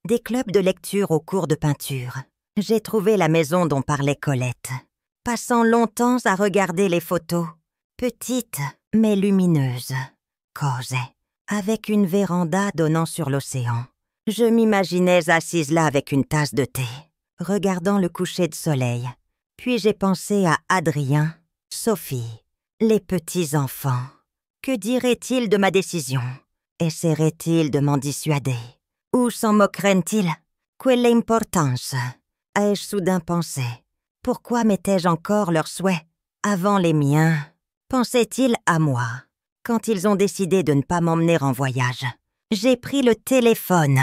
des clubs de lecture aux cours de peinture. J'ai trouvé la maison dont parlait Colette, passant longtemps à regarder les photos, petite mais lumineuse, cosy, avec une véranda donnant sur l'océan. Je m'imaginais assise là avec une tasse de thé, regardant le coucher de soleil. Puis j'ai pensé à Adrien, Sophie, les petits-enfants. Que diraient-ils de ma décision? Essaieraient-ils de m'en dissuader? Ou s'en moqueraient-ils? Quelle importance? Ai-je soudain pensé? Pourquoi mettais-je encore leurs souhaits avant les miens? Pensaient-ils à moi quand ils ont décidé de ne pas m'emmener en voyage? J'ai pris le téléphone,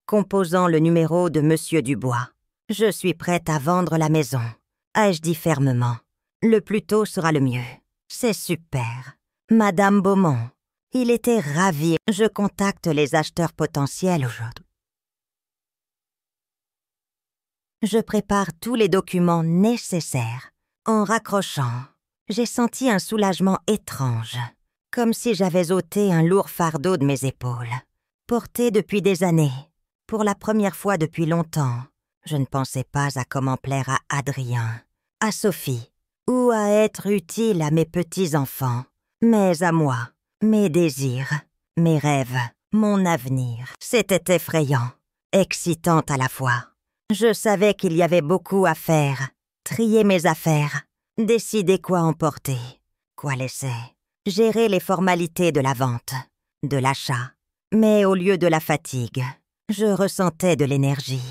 composant le numéro de Monsieur Dubois. Je suis prête à vendre la maison. Ai-je dit fermement. Le plus tôt sera le mieux. C'est super. Madame Beaumont, il était ravi. Je contacte les acheteurs potentiels aujourd'hui. Je prépare tous les documents nécessaires. En raccrochant, j'ai senti un soulagement étrange, comme si j'avais ôté un lourd fardeau de mes épaules. Porté depuis des années, pour la première fois depuis longtemps, je ne pensais pas à comment plaire à Adrien, à Sophie, ou à être utile à mes petits-enfants, mais à moi, mes désirs, mes rêves, mon avenir. C'était effrayant, excitant à la fois. Je savais qu'il y avait beaucoup à faire, trier mes affaires, décider quoi emporter, quoi laisser, gérer les formalités de la vente, de l'achat. Mais au lieu de la fatigue, je ressentais de l'énergie.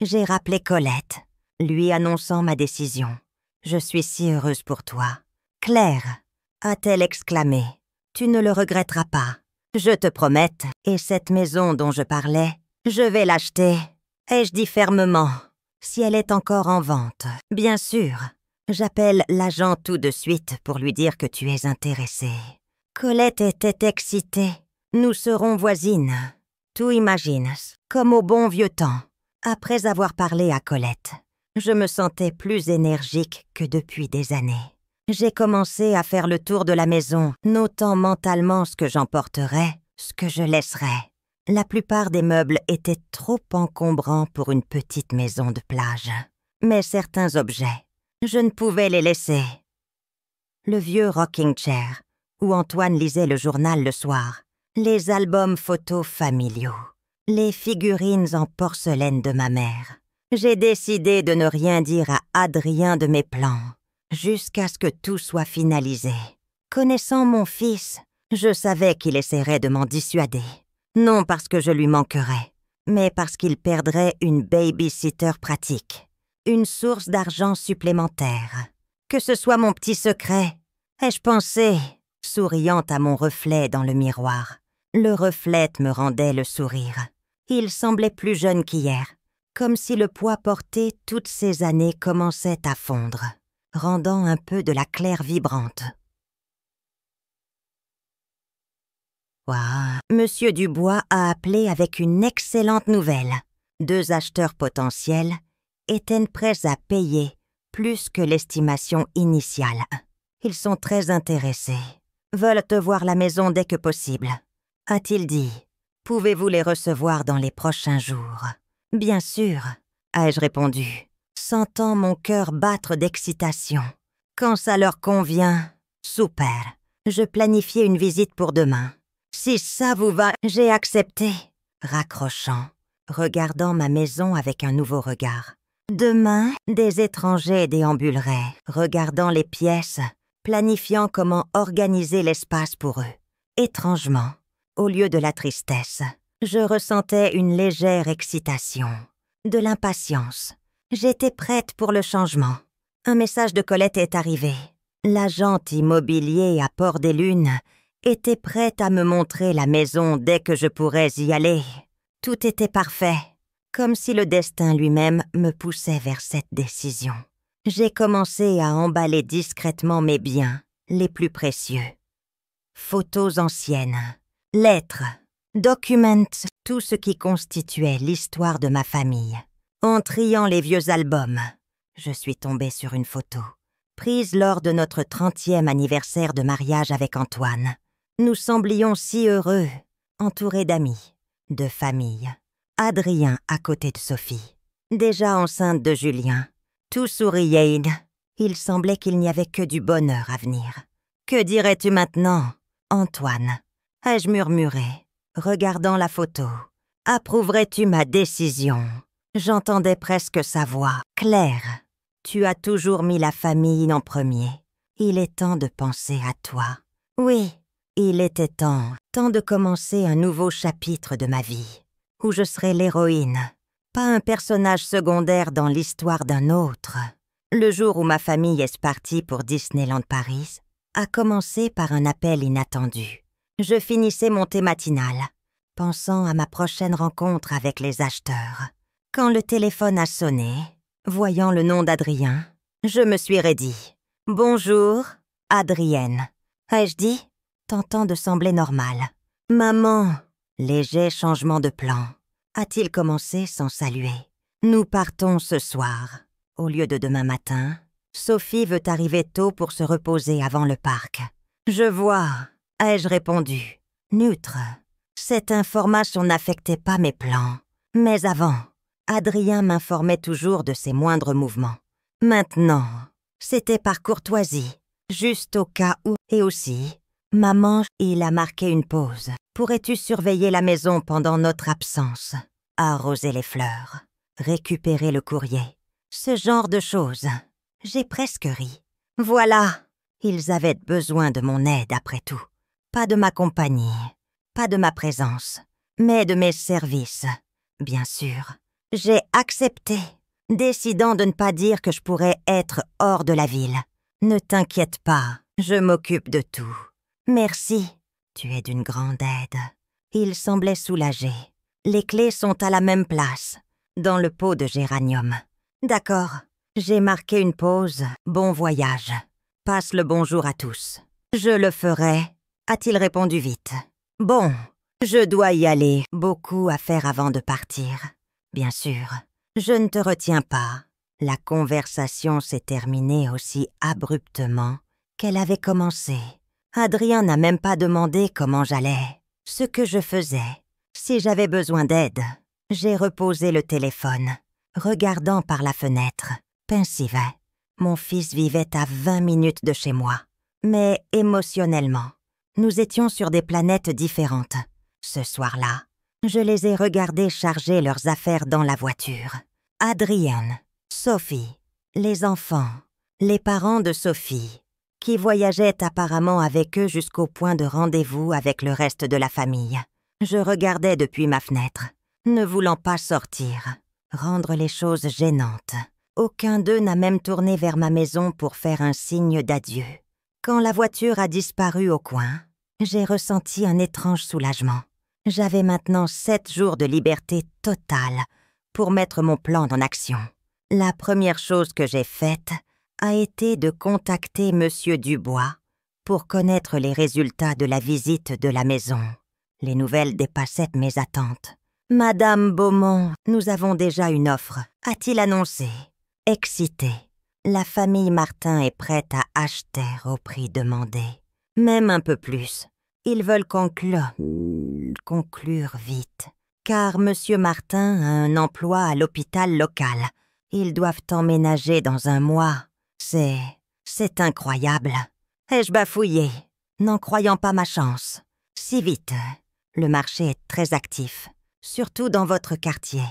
J'ai rappelé Colette, lui annonçant ma décision. « Je suis si heureuse pour toi. »« Claire » a-t-elle exclamé. « Tu ne le regretteras pas. Je te promets, et cette maison dont je parlais, je vais l'acheter. » Ai-je dit fermement, si elle est encore en vente. Bien sûr, j'appelle l'agent tout de suite pour lui dire que tu es intéressée. Colette était excitée. Nous serons voisines. Tout imagines, comme au bon vieux temps. Après avoir parlé à Colette, je me sentais plus énergique que depuis des années. J'ai commencé à faire le tour de la maison, notant mentalement ce que j'emporterais, ce que je laisserais. La plupart des meubles étaient trop encombrants pour une petite maison de plage. Mais certains objets, je ne pouvais les laisser. Le vieux rocking chair, où Antoine lisait le journal le soir, les albums photos familiaux, les figurines en porcelaine de ma mère. J'ai décidé de ne rien dire à Adrien de mes plans, jusqu'à ce que tout soit finalisé. Connaissant mon fils, je savais qu'il essaierait de m'en dissuader. Non parce que je lui manquerais, mais parce qu'il perdrait une baby-sitter pratique, une source d'argent supplémentaire. Que ce soit mon petit secret, ai-je pensé, souriant à mon reflet dans le miroir. Le reflet me rendait le sourire. Il semblait plus jeune qu'hier, comme si le poids porté toutes ces années commençait à fondre, rendant un peu de la claire vibrante. Waouh! Monsieur Dubois a appelé avec une excellente nouvelle. 2 acheteurs potentiels étaient prêts à payer plus que l'estimation initiale. Ils sont très intéressés, veulent te voir la maison dès que possible. A-t-il dit, pouvez-vous les recevoir dans les prochains jours? Bien sûr, ai-je répondu, sentant mon cœur battre d'excitation. Quand ça leur convient, super. Je planifiais une visite pour demain. Si ça vous va, j'ai accepté, raccrochant, regardant ma maison avec un nouveau regard. Demain, des étrangers déambuleraient, regardant les pièces, planifiant comment organiser l'espace pour eux. Étrangement, au lieu de la tristesse, je ressentais une légère excitation, de l'impatience. J'étais prête pour le changement. Un message de Colette est arrivé. L'agent immobilier à Port-des-Lunes était prête à me montrer la maison dès que je pourrais y aller. Tout était parfait, comme si le destin lui-même me poussait vers cette décision. J'ai commencé à emballer discrètement mes biens, les plus précieux. Photos anciennes, lettres, documents, tout ce qui constituait l'histoire de ma famille. En triant les vieux albums, je suis tombée sur une photo, prise lors de notre 30e anniversaire de mariage avec Antoine. Nous semblions si heureux, entourés d'amis, de famille. Adrien à côté de Sophie, déjà enceinte de Julien. Tout souriait. Il semblait qu'il n'y avait que du bonheur à venir. Que dirais-tu maintenant, Antoine? Ai-je murmuré, regardant la photo. Approuverais-tu ma décision? J'entendais presque sa voix, claire. Tu as toujours mis la famille en premier. Il est temps de penser à toi. Oui. Il était temps de commencer un nouveau chapitre de ma vie, où je serai l'héroïne, pas un personnage secondaire dans l'histoire d'un autre. Le jour où ma famille est partie pour Disneyland Paris a commencé par un appel inattendu. Je finissais mon thé matinal, pensant à ma prochaine rencontre avec les acheteurs. Quand le téléphone a sonné, voyant le nom d'Adrien, je me suis raidie. « Bonjour, Adrienne. » Ai-je dit, tentant de sembler normal. « Maman !» Léger changement de plan. A-t-il commencé sans saluer. « Nous partons ce soir. Au lieu de demain matin, Sophie veut arriver tôt pour se reposer avant le parc. »« Je vois. » ai-je répondu. Neutre. Cette information n'affectait pas mes plans. Mais avant, Adrien m'informait toujours de ses moindres mouvements. Maintenant, c'était par courtoisie, juste au cas où. Et aussi, maman, il a marqué une pause. Pourrais-tu surveiller la maison pendant notre absence? Arroser les fleurs, récupérer le courrier. Ce genre de choses. J'ai presque ri. Voilà, ils avaient besoin de mon aide après tout. Pas de ma compagnie, pas de ma présence, mais de mes services, bien sûr. J'ai accepté, décidant de ne pas dire que je pourrais être hors de la ville. Ne t'inquiète pas, je m'occupe de tout. Merci, tu es d'une grande aide. Il semblait soulagé. Les clés sont à la même place, dans le pot de géranium. D'accord, j'ai marqué une pause. Bon voyage. Passe le bonjour à tous. Je le ferai, a-t-il répondu vite. Bon, je dois y aller. Beaucoup à faire avant de partir. Bien sûr, je ne te retiens pas. La conversation s'est terminée aussi abruptement qu'elle avait commencé. Adrien n'a même pas demandé comment j'allais, ce que je faisais, si j'avais besoin d'aide. J'ai reposé le téléphone, regardant par la fenêtre, pensive. Mon fils vivait à 20 minutes de chez moi, mais émotionnellement, Nous étions sur des planètes différentes. Ce soir-là, je les ai regardés charger leurs affaires dans la voiture. Adrian, Sophie, les enfants, les parents de Sophie, qui voyageaient apparemment avec eux jusqu'au point de rendez-vous avec le reste de la famille. Je regardais depuis ma fenêtre, ne voulant pas sortir, rendre les choses gênantes. Aucun d'eux n'a même tourné vers ma maison pour faire un signe d'adieu. Quand la voiture a disparu au coin, j'ai ressenti un étrange soulagement. J'avais maintenant 7 jours de liberté totale pour mettre mon plan en action. La première chose que j'ai faite a été de contacter Monsieur Dubois pour connaître les résultats de la visite de la maison. Les nouvelles dépassaient mes attentes. « Madame Beaumont, nous avons déjà une offre », a-t-il annoncé. Excité, la famille Martin est prête à acheter au prix demandé. Même un peu plus. Ils veulent conclure vite. Car Monsieur Martin a un emploi à l'hôpital local. Ils doivent emménager dans 1 mois. C'est incroyable. Ai-je bafouillé, n'en croyant pas ma chance. Si vite. Le marché est très actif, surtout dans votre quartier.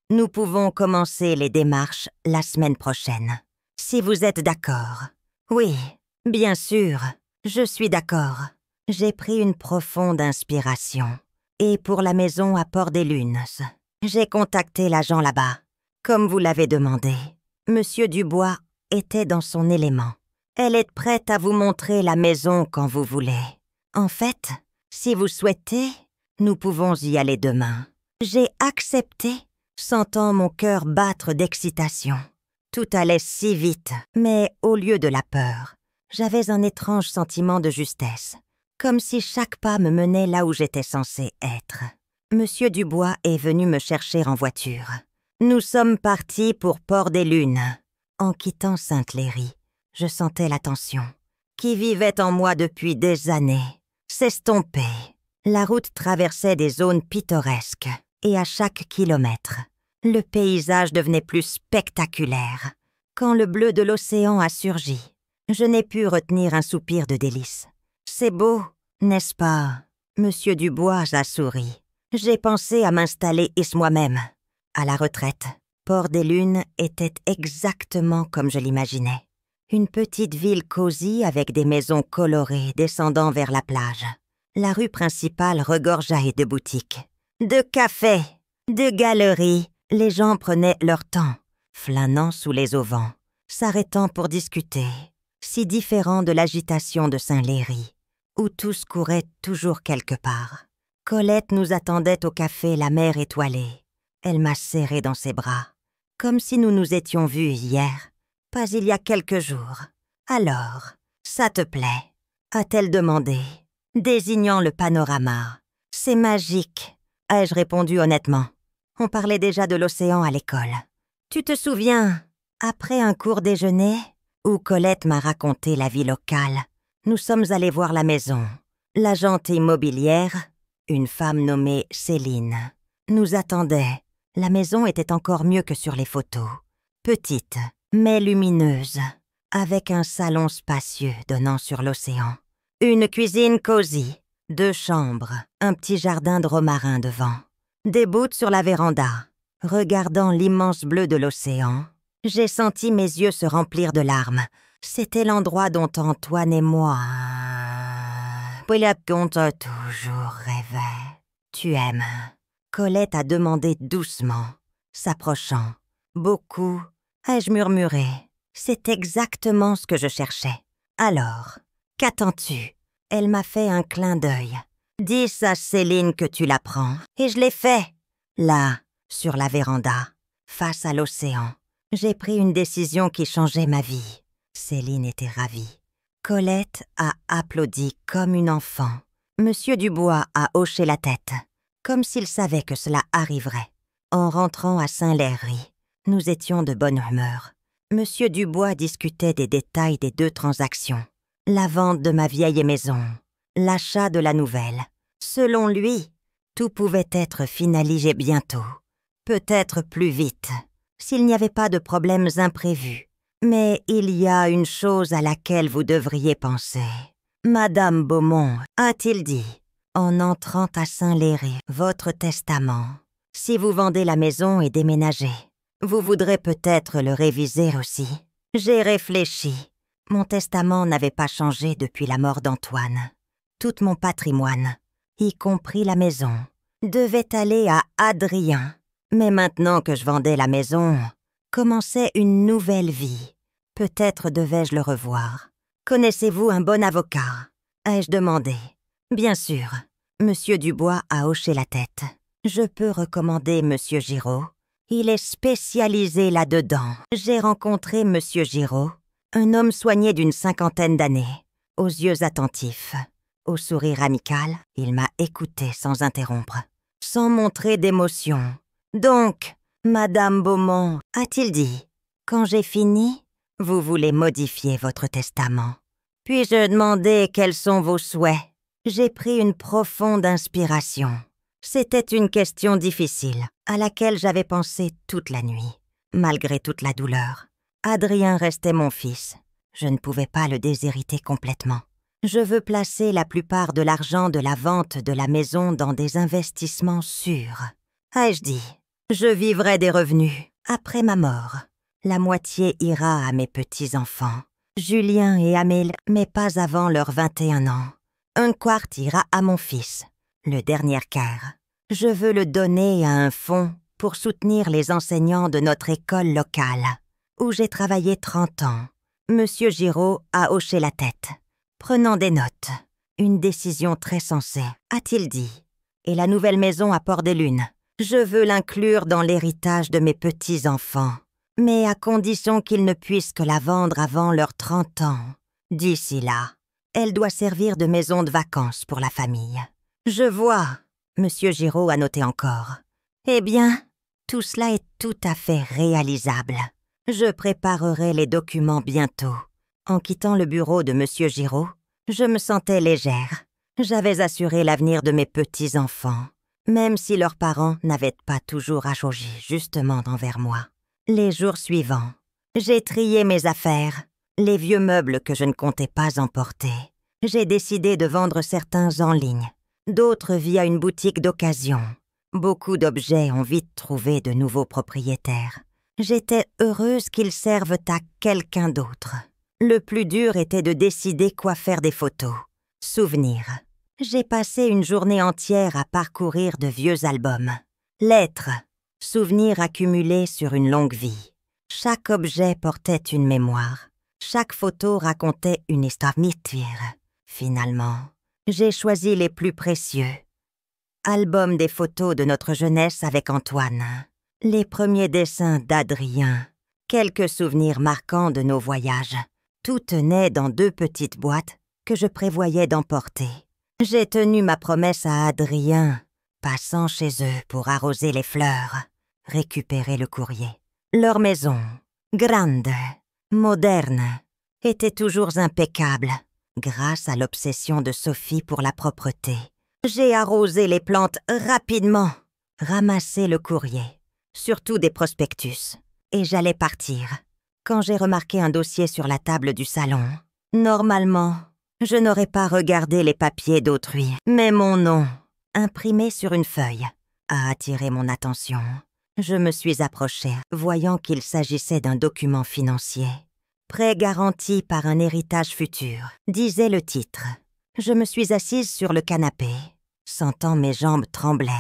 Nous pouvons commencer les démarches la semaine prochaine. Si vous êtes d'accord. Oui, bien sûr, je suis d'accord. J'ai pris une profonde inspiration. Et pour la maison à Port-des-Lunes, j'ai contacté l'agent là-bas. Comme vous l'avez demandé, Monsieur Dubois était dans son élément. Elle est prête à vous montrer la maison quand vous voulez. En fait, si vous souhaitez, nous pouvons y aller demain. J'ai accepté, sentant mon cœur battre d'excitation. Tout allait si vite, mais au lieu de la peur, j'avais un étrange sentiment de justesse, comme si chaque pas me menait là où j'étais censée être. Monsieur Dubois est venu me chercher en voiture. Nous sommes partis pour Port-des-Lunes. En quittant Sainte-Léry, je sentais la tension, qui vivait en moi depuis des années, s'estomper. La route traversait des zones pittoresques, et à chaque kilomètre, le paysage devenait plus spectaculaire. Quand le bleu de l'océan a surgi, je n'ai pu retenir un soupir de délice. C'est beau, n'est-ce pas? Monsieur Dubois a souri. J'ai pensé à m'installer ici moi-même. À la retraite, Port-des-Lunes était exactement comme je l'imaginais. Une petite ville cosy avec des maisons colorées descendant vers la plage. La rue principale regorgeait de boutiques, de cafés, de galeries. Les gens prenaient leur temps, flânant sous les auvents, s'arrêtant pour discuter, si différent de l'agitation de Saint-Léry, où tous couraient toujours quelque part. Colette nous attendait au café La Mer Étoilée. Elle m'a serré dans ses bras, comme si nous nous étions vus hier, pas il y a quelques jours. « Alors, ça te plaît ?» a-t-elle demandé, désignant le panorama. « C'est magique », ai-je répondu honnêtement. On parlait déjà de l'océan à l'école. Tu te souviens, après un court déjeuner, où Colette m'a raconté la vie locale, nous sommes allés voir la maison. L'agente immobilière, une femme nommée Céline, nous attendait. La maison était encore mieux que sur les photos. Petite, mais lumineuse, avec un salon spacieux donnant sur l'océan. Une cuisine cosy, 2 chambres, un petit jardin de romarin devant. Debout sur la véranda, regardant l'immense bleu de l'océan, j'ai senti mes yeux se remplir de larmes. C'était l'endroit dont Antoine et moi... qu'on t'a toujours rêvé. Tu aimes. Colette a demandé doucement, s'approchant. Beaucoup, ai-je murmuré. C'est exactement ce que je cherchais. Alors, qu'attends-tu? Elle m'a fait un clin d'œil. Dis à Céline que tu la prends. Et je l'ai fait. Là, sur la véranda, face à l'océan, j'ai pris une décision qui changeait ma vie. Céline était ravie. Colette a applaudi comme une enfant. Monsieur Dubois a hoché la tête, comme s'il savait que cela arriverait. En rentrant à Saint-Léry, nous étions de bonne humeur. Monsieur Dubois discutait des détails des 2 transactions. La vente de ma vieille maison, l'achat de la nouvelle. Selon lui, tout pouvait être finalisé bientôt. Peut-être plus vite, s'il n'y avait pas de problèmes imprévus. Mais il y a une chose à laquelle vous devriez penser. Madame Beaumont, a-t-il dit, en entrant à Saint-Léry, votre testament. Si vous vendez la maison et déménagez, vous voudrez peut-être le réviser aussi. J'ai réfléchi. Mon testament n'avait pas changé depuis la mort d'Antoine. Tout mon patrimoine, y compris la maison, devait aller à Adrien. Mais maintenant que je vendais la maison, commençait une nouvelle vie. Peut-être devais-je le revoir. Connaissez-vous un bon avocat? Ai-je demandé. Bien sûr. Monsieur Dubois a hoché la tête. Je peux recommander Monsieur Giraud. Il est spécialisé là-dedans. J'ai rencontré Monsieur Giraud, un homme soigné d'une 50aine d'années, aux yeux attentifs. Au sourire amical, il m'a écouté sans interrompre, sans montrer d'émotion. « Donc, Madame Beaumont, a-t-il dit, quand j'ai fini, vous voulez modifier votre testament. Puis-je demander quels sont vos souhaits? » J'ai pris une profonde inspiration. C'était une question difficile, à laquelle j'avais pensé toute la nuit. Malgré toute la douleur, Adrien restait mon fils. Je ne pouvais pas le déshériter complètement. Je veux placer la plupart de l'argent de la vente de la maison dans des investissements sûrs. Ai-je dit, je vivrai des revenus. Après ma mort, la moitié ira à mes petits-enfants, Julien et Amélie, mais pas avant leurs 21 ans. Un quart ira à mon fils, le dernier quart. Je veux le donner à un fonds pour soutenir les enseignants de notre école locale, où j'ai travaillé 30 ans. Monsieur Giraud a hoché la tête, prenant des notes. Une décision très sensée, a-t-il dit. Et la nouvelle maison à Port-des-Lunes, je veux l'inclure dans l'héritage de mes petits-enfants, mais à condition qu'ils ne puissent que la vendre avant leurs 30 ans. D'ici là, elle doit servir de maison de vacances pour la famille. Je vois, Monsieur Giraud a noté encore. Eh bien, tout cela est tout à fait réalisable. Je préparerai les documents bientôt. En quittant le bureau de Monsieur Giraud, je me sentais légère. J'avais assuré l'avenir de mes petits-enfants, même si leurs parents n'avaient pas toujours agi justement envers moi. Les jours suivants, j'ai trié mes affaires, les vieux meubles que je ne comptais pas emporter. J'ai décidé de vendre certains en ligne, d'autres via une boutique d'occasion. Beaucoup d'objets ont vite trouvé de nouveaux propriétaires. J'étais heureuse qu'ils servent à quelqu'un d'autre. Le plus dur était de décider quoi faire des photos. Souvenirs. J'ai passé une journée entière à parcourir de vieux albums. Lettres. Souvenirs accumulés sur une longue vie. Chaque objet portait une mémoire. Chaque photo racontait une histoire. Finalement, j'ai choisi les plus précieux. Album des photos de notre jeunesse avec Antoine. Les premiers dessins d'Adrien. Quelques souvenirs marquants de nos voyages. Tout tenait dans 2 petites boîtes que je prévoyais d'emporter. J'ai tenu ma promesse à Adrien, passant chez eux pour arroser les fleurs, récupérer le courrier. Leur maison, grande, moderne, était toujours impeccable, grâce à l'obsession de Sophie pour la propreté. J'ai arrosé les plantes rapidement, ramassé le courrier, surtout des prospectus, et j'allais partir, quand j'ai remarqué un dossier sur la table du salon. Normalement, je n'aurais pas regardé les papiers d'autrui, mais mon nom, imprimé sur une feuille, a attiré mon attention. Je me suis approchée, voyant qu'il s'agissait d'un document financier. Prêt garanti par un héritage futur, disait le titre. Je me suis assise sur le canapé, sentant mes jambes trembler.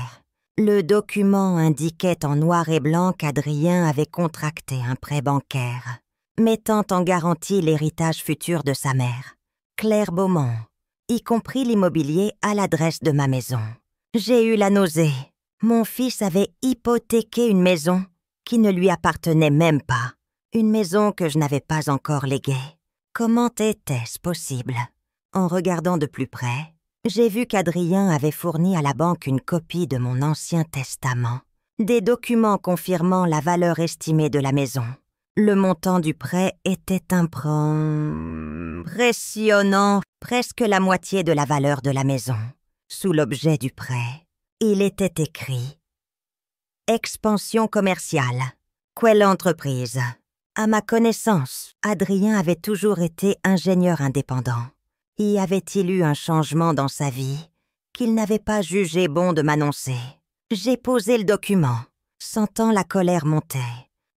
Le document indiquait en noir et blanc qu'Adrien avait contracté un prêt bancaire, mettant en garantie l'héritage futur de sa mère, Claire Beaumont, y compris l'immobilier à l'adresse de ma maison. J'ai eu la nausée. Mon fils avait hypothéqué une maison qui ne lui appartenait même pas, une maison que je n'avais pas encore léguée. Comment était-ce possible? En regardant de plus près, j'ai vu qu'Adrien avait fourni à la banque une copie de mon ancien testament, des documents confirmant la valeur estimée de la maison. Le montant du prêt était impressionnant, presque la moitié de la valeur de la maison. Sous l'objet du prêt, il était écrit « Expansion commerciale. Quelle entreprise ?» À ma connaissance, Adrien avait toujours été ingénieur indépendant. Y avait-il eu un changement dans sa vie qu'il n'avait pas jugé bon de m'annoncer? J'ai posé le document, sentant la colère monter.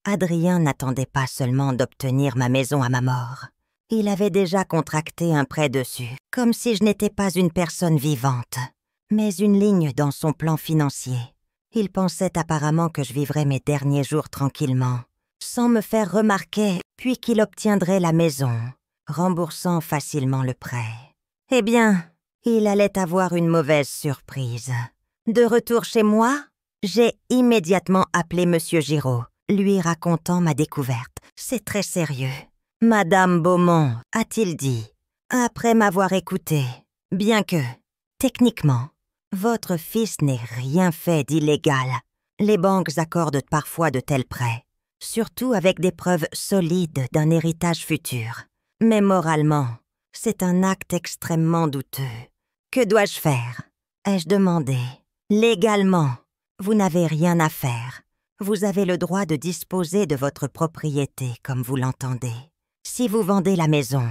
Adrien n'attendait pas seulement d'obtenir ma maison à ma mort. Il avait déjà contracté un prêt dessus, comme si je n'étais pas une personne vivante, mais une ligne dans son plan financier. Il pensait apparemment que je vivrais mes derniers jours tranquillement, sans me faire remarquer, puis qu'il obtiendrait la maison, remboursant facilement le prêt. Eh bien, il allait avoir une mauvaise surprise. De retour chez moi, j'ai immédiatement appelé Monsieur Giraud, lui racontant ma découverte. C'est très sérieux. Madame Beaumont, a-t-il dit, après m'avoir écouté, bien que, techniquement, votre fils n'ait rien fait d'illégal. Les banques accordent parfois de tels prêts, surtout avec des preuves solides d'un héritage futur. Mais moralement, c'est un acte extrêmement douteux. Que dois-je faire? Ai-je demandé. Légalement, vous n'avez rien à faire. Vous avez le droit de disposer de votre propriété comme vous l'entendez. Si vous vendez la maison,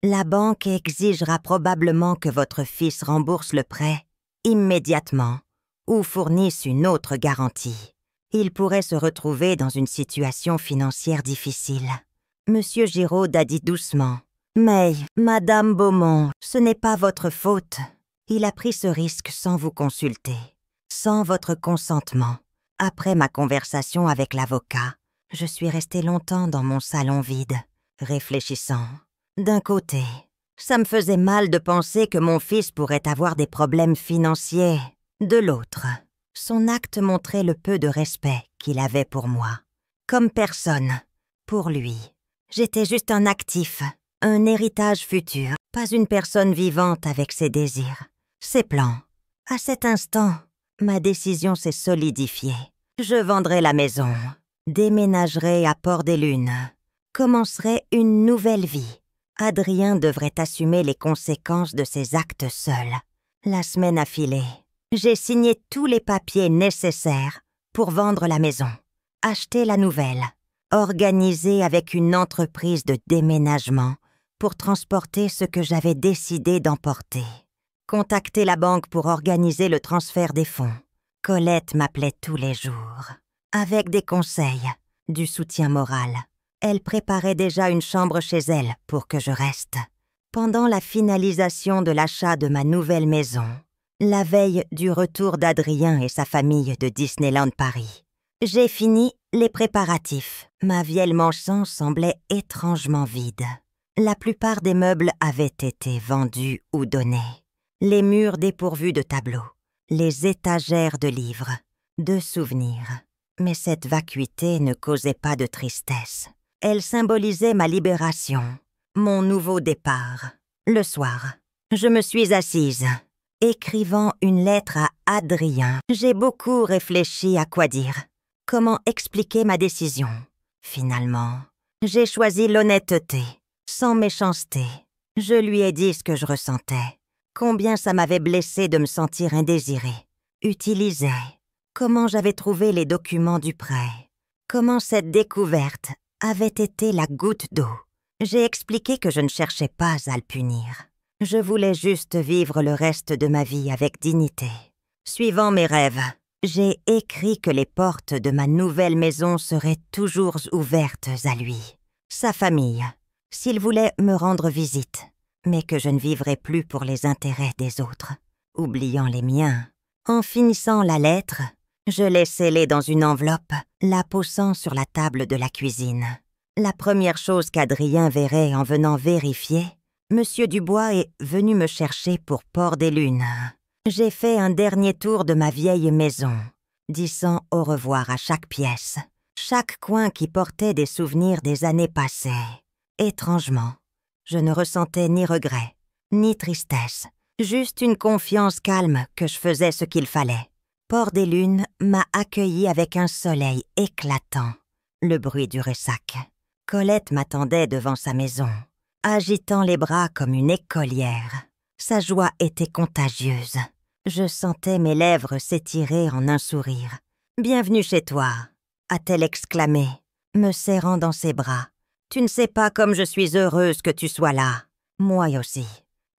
la banque exigera probablement que votre fils rembourse le prêt immédiatement ou fournisse une autre garantie. Il pourrait se retrouver dans une situation financière difficile. Monsieur Giraud a dit doucement. Mais, Madame Beaumont, ce n'est pas votre faute. Il a pris ce risque sans vous consulter, sans votre consentement. Après ma conversation avec l'avocat, je suis restée longtemps dans mon salon vide, réfléchissant. D'un côté, ça me faisait mal de penser que mon fils pourrait avoir des problèmes financiers. De l'autre, son acte montrait le peu de respect qu'il avait pour moi. Comme personne, pour lui, j'étais juste un actif, un héritage futur, pas une personne vivante avec ses désirs, ses plans. À cet instant, ma décision s'est solidifiée. Je vendrai la maison, déménagerai à Port-des-Lunes, commencerai une nouvelle vie. Adrien devrait assumer les conséquences de ses actes seul. La semaine a filé. J'ai signé tous les papiers nécessaires pour vendre la maison, acheter la nouvelle, organiser avec une entreprise de déménagement pour transporter ce que j'avais décidé d'emporter, contacter la banque pour organiser le transfert des fonds. Colette m'appelait tous les jours, avec des conseils, du soutien moral. Elle préparait déjà une chambre chez elle pour que je reste. Pendant la finalisation de l'achat de ma nouvelle maison, la veille du retour d'Adrien et sa famille de Disneyland Paris, j'ai fini les préparatifs. Ma vieille mansion semblait étrangement vide. La plupart des meubles avaient été vendus ou donnés. Les murs dépourvus de tableaux, les étagères de livres, de souvenirs. Mais cette vacuité ne causait pas de tristesse. Elle symbolisait ma libération, mon nouveau départ. Le soir, je me suis assise, écrivant une lettre à Adrien. J'ai beaucoup réfléchi à quoi dire, comment expliquer ma décision. Finalement, j'ai choisi l'honnêteté, sans méchanceté. Je lui ai dit ce que je ressentais, combien ça m'avait blessée de me sentir indésirée, utilisée, comment j'avais trouvé les documents du prêt, comment cette découverte avait été la goutte d'eau. J'ai expliqué que je ne cherchais pas à le punir. Je voulais juste vivre le reste de ma vie avec dignité. Suivant mes rêves, j'ai écrit que les portes de ma nouvelle maison seraient toujours ouvertes à lui, sa famille, s'il voulait me rendre visite, mais que je ne vivrais plus pour les intérêts des autres, oubliant les miens. En finissant la lettre, je l'ai scellée dans une enveloppe, la posant sur la table de la cuisine. La première chose qu'Adrien verrait en venant vérifier, Monsieur Dubois est venu me chercher pour Port-des-Lunes. J'ai fait un dernier tour de ma vieille maison, disant au revoir à chaque pièce, chaque coin qui portait des souvenirs des années passées. Étrangement, je ne ressentais ni regret, ni tristesse, juste une confiance calme que je faisais ce qu'il fallait. Port-des-Lunes m'a accueilli avec un soleil éclatant, le bruit du ressac. Colette m'attendait devant sa maison, agitant les bras comme une écolière. Sa joie était contagieuse. Je sentais mes lèvres s'étirer en un sourire. « Bienvenue chez toi », a-t-elle exclamé, me serrant dans ses bras. « Tu ne sais pas comme je suis heureuse que tu sois là. » Moi aussi.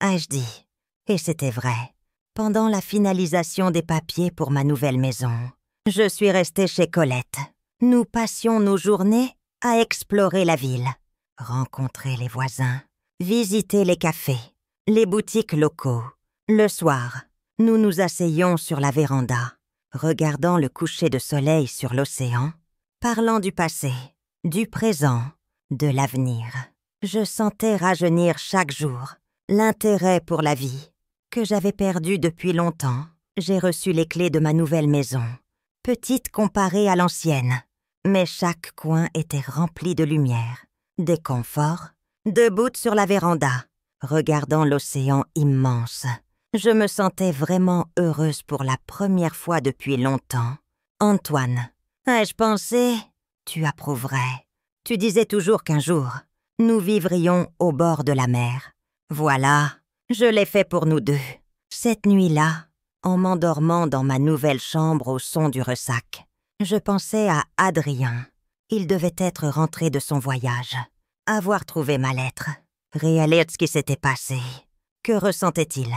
ai-je dit. Et c'était vrai. Pendant la finalisation des papiers pour ma nouvelle maison, je suis restée chez Colette. Nous passions nos journées à explorer la ville, rencontrer les voisins, visiter les cafés, les boutiques locaux. Le soir, nous nous asseyions sur la véranda, regardant le coucher de soleil sur l'océan, parlant du passé, du présent, de l'avenir. Je sentais rajeunir chaque jour l'intérêt pour la vie que j'avais perdu depuis longtemps. J'ai reçu les clés de ma nouvelle maison, petite comparée à l'ancienne, mais chaque coin était rempli de lumière, de confort, debout sur la véranda, regardant l'océan immense. Je me sentais vraiment heureuse pour la première fois depuis longtemps. Antoine, ai-je pensé? Tu approuverais. Tu disais toujours qu'un jour, nous vivrions au bord de la mer. Voilà, je l'ai fait pour nous deux. Cette nuit-là, en m'endormant dans ma nouvelle chambre au son du ressac, je pensais à Adrien. Il devait être rentré de son voyage, avoir trouvé ma lettre, réaliser ce qui s'était passé. Que ressentait-il?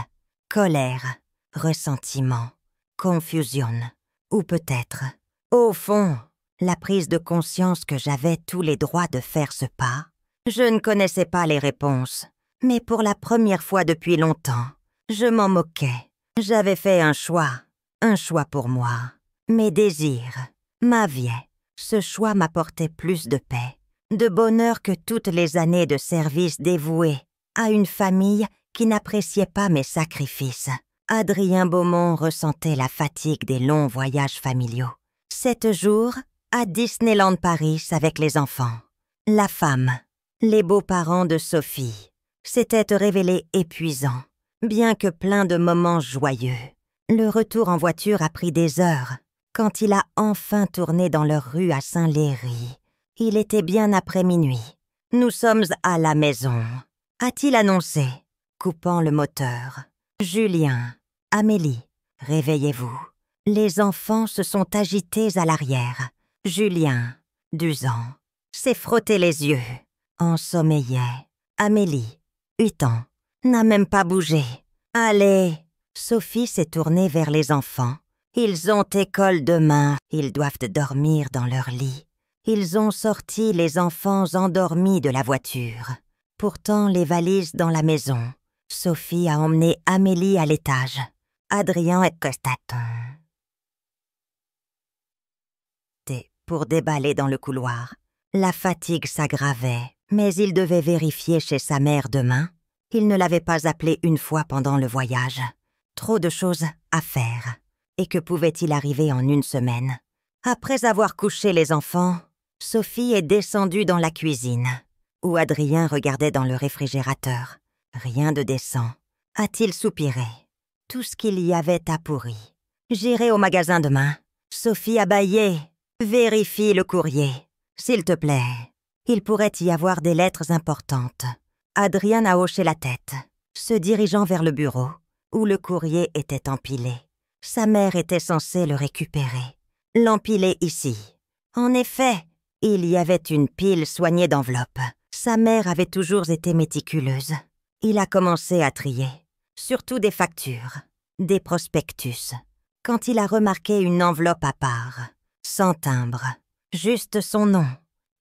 Colère, ressentiment, confusion, ou peut-être, au fond, la prise de conscience que j'avais tous les droits de faire ce pas. Je ne connaissais pas les réponses, mais pour la première fois depuis longtemps, je m'en moquais. J'avais fait un choix pour moi. Mes désirs, ma vie. Ce choix m'apportait plus de paix, de bonheur que toutes les années de service dévoué à une famille qui n'appréciait pas mes sacrifices. Adrien Beaumont ressentait la fatigue des longs voyages familiaux. 7 jours à Disneyland Paris avec les enfants. La femme, les beaux-parents de Sophie, s'étaient révélés épuisants, bien que plein de moments joyeux. Le retour en voiture a pris des heures. Quand il a enfin tourné dans leur rue à Saint-Léry, il était bien après minuit. « Nous sommes à la maison », a-t-il annoncé, coupant le moteur. « Julien, Amélie, réveillez-vous. » Les enfants se sont agités à l'arrière. Julien, 12 ans, s'est frotté les yeux, ensommeillait. Amélie, 8 ans, n'a même pas bougé. « Allez !» Sophie s'est tournée vers les enfants. Ils ont école demain, ils doivent dormir dans leur lit. Ils ont sorti les enfants endormis de la voiture. Pourtant, les valises dans la maison. Sophie a emmené Amélie à l'étage. Adrien est constatant. Pour déballer dans le couloir. La fatigue s'aggravait, mais il devait vérifier chez sa mère demain. Il ne l'avait pas appelée une fois pendant le voyage. Trop de choses à faire. Et que pouvait-il arriver en une semaine? Après avoir couché les enfants, Sophie est descendue dans la cuisine, où Adrien regardait dans le réfrigérateur. Rien de décent. A-t-il soupiré? Tout ce qu'il y avait a pourri. J'irai au magasin demain. Sophie a bâillé. Vérifie le courrier, s'il te plaît. Il pourrait y avoir des lettres importantes. Adrien a hoché la tête, se dirigeant vers le bureau, où le courrier était empilé. Sa mère était censée le récupérer, l'empiler ici. En effet, il y avait une pile soignée d'enveloppes. Sa mère avait toujours été méticuleuse. Il a commencé à trier, surtout des factures, des prospectus, quand il a remarqué une enveloppe à part, sans timbre, juste son nom,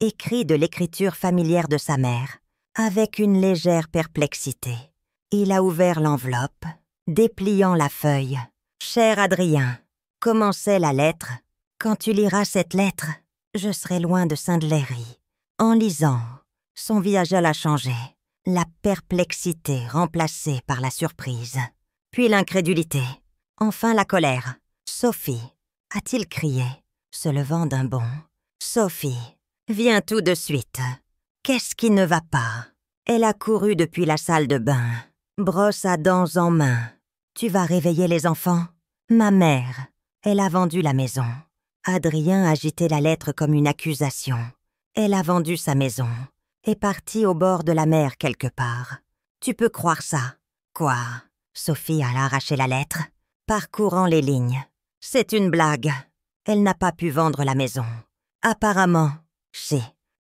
écrit de l'écriture familière de sa mère, avec une légère perplexité. Il a ouvert l'enveloppe, dépliant la feuille. « Cher Adrien, commençait la lettre. Quand tu liras cette lettre, je serai loin de Saint-Léry. » En lisant, son visage a changé, la perplexité remplacée par la surprise, puis l'incrédulité, enfin la colère. « Sophie » a-t-il crié, se levant d'un bond. « Sophie, viens tout de suite. Qu'est-ce qui ne va pas ?» Elle a couru depuis la salle de bain, brosse à dents en main. « Tu vas réveiller les enfants ?» Ma mère, elle a vendu la maison. Adrien agitait la lettre comme une accusation. Elle a vendu sa maison, est partie au bord de la mer quelque part. Tu peux croire ça? Quoi? Sophie a arraché la lettre, parcourant les lignes. C'est une blague. Elle n'a pas pu vendre la maison. Apparemment,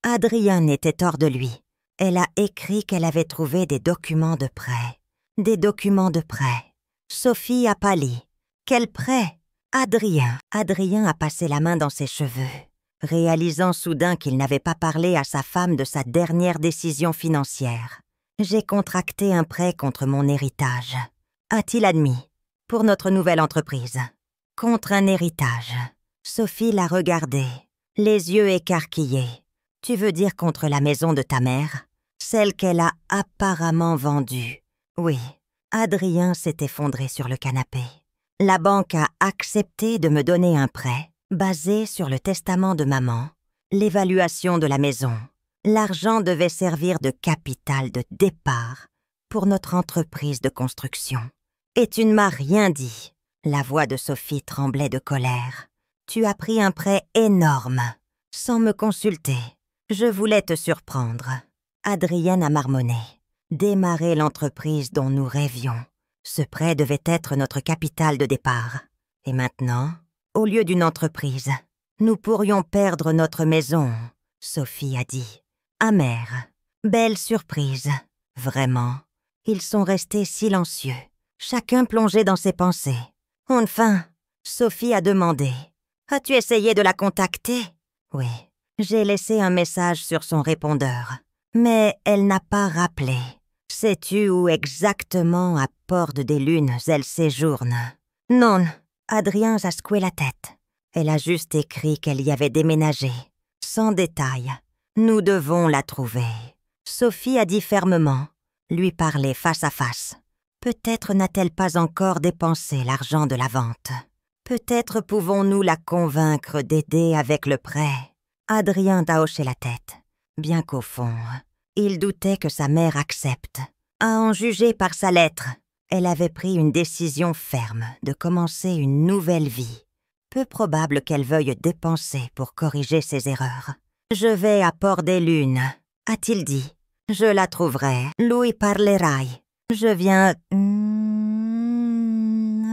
Adrien était hors de lui. Elle a écrit qu'elle avait trouvé des documents de prêt, Des documents de prêt. Sophie a pâli. Quel prêt? Adrien. Adrien a passé la main dans ses cheveux, réalisant soudain qu'il n'avait pas parlé à sa femme de sa dernière décision financière. J'ai contracté un prêt contre mon héritage. A-t-il admis? Pour notre nouvelle entreprise. Contre un héritage. Sophie l'a regardé, les yeux écarquillés. Tu veux dire contre la maison de ta mère? Celle qu'elle a apparemment vendue. Oui. Adrien s'est effondré sur le canapé. La banque a accepté de me donner un prêt basé sur le testament de maman, l'évaluation de la maison. L'argent devait servir de capital de départ pour notre entreprise de construction. Et tu ne m'as rien dit. La voix de Sophie tremblait de colère. Tu as pris un prêt énorme, sans me consulter. Je voulais te surprendre. Adrienne a marmonné. Démarrer l'entreprise dont nous rêvions. Ce prêt devait être notre capital de départ. Et maintenant, au lieu d'une entreprise, nous pourrions perdre notre maison, Sophie a dit. Amère. Belle surprise. Vraiment. Ils sont restés silencieux, chacun plongé dans ses pensées. Enfin, Sophie a demandé. As-tu essayé de la contacter? Oui. J'ai laissé un message sur son répondeur. Mais elle n'a pas rappelé. Sais-tu où exactement à Port-des-Lunes elle séjourne? Non, Adrien a secoué la tête. Elle a juste écrit qu'elle y avait déménagé. Sans détail. Nous devons la trouver. Sophie a dit fermement. Lui parler face à face. Peut-être n'a-t-elle pas encore dépensé l'argent de la vente. Peut-être pouvons-nous la convaincre d'aider avec le prêt. Adrien a hoché la tête, bien qu'au fond, il doutait que sa mère accepte. À en juger par sa lettre, elle avait pris une décision ferme de commencer une nouvelle vie. Peu probable qu'elle veuille dépenser pour corriger ses erreurs. « Je vais à Port-des-Lunes », a-t-il dit. « Je la trouverai, lui parlerai. Je viens...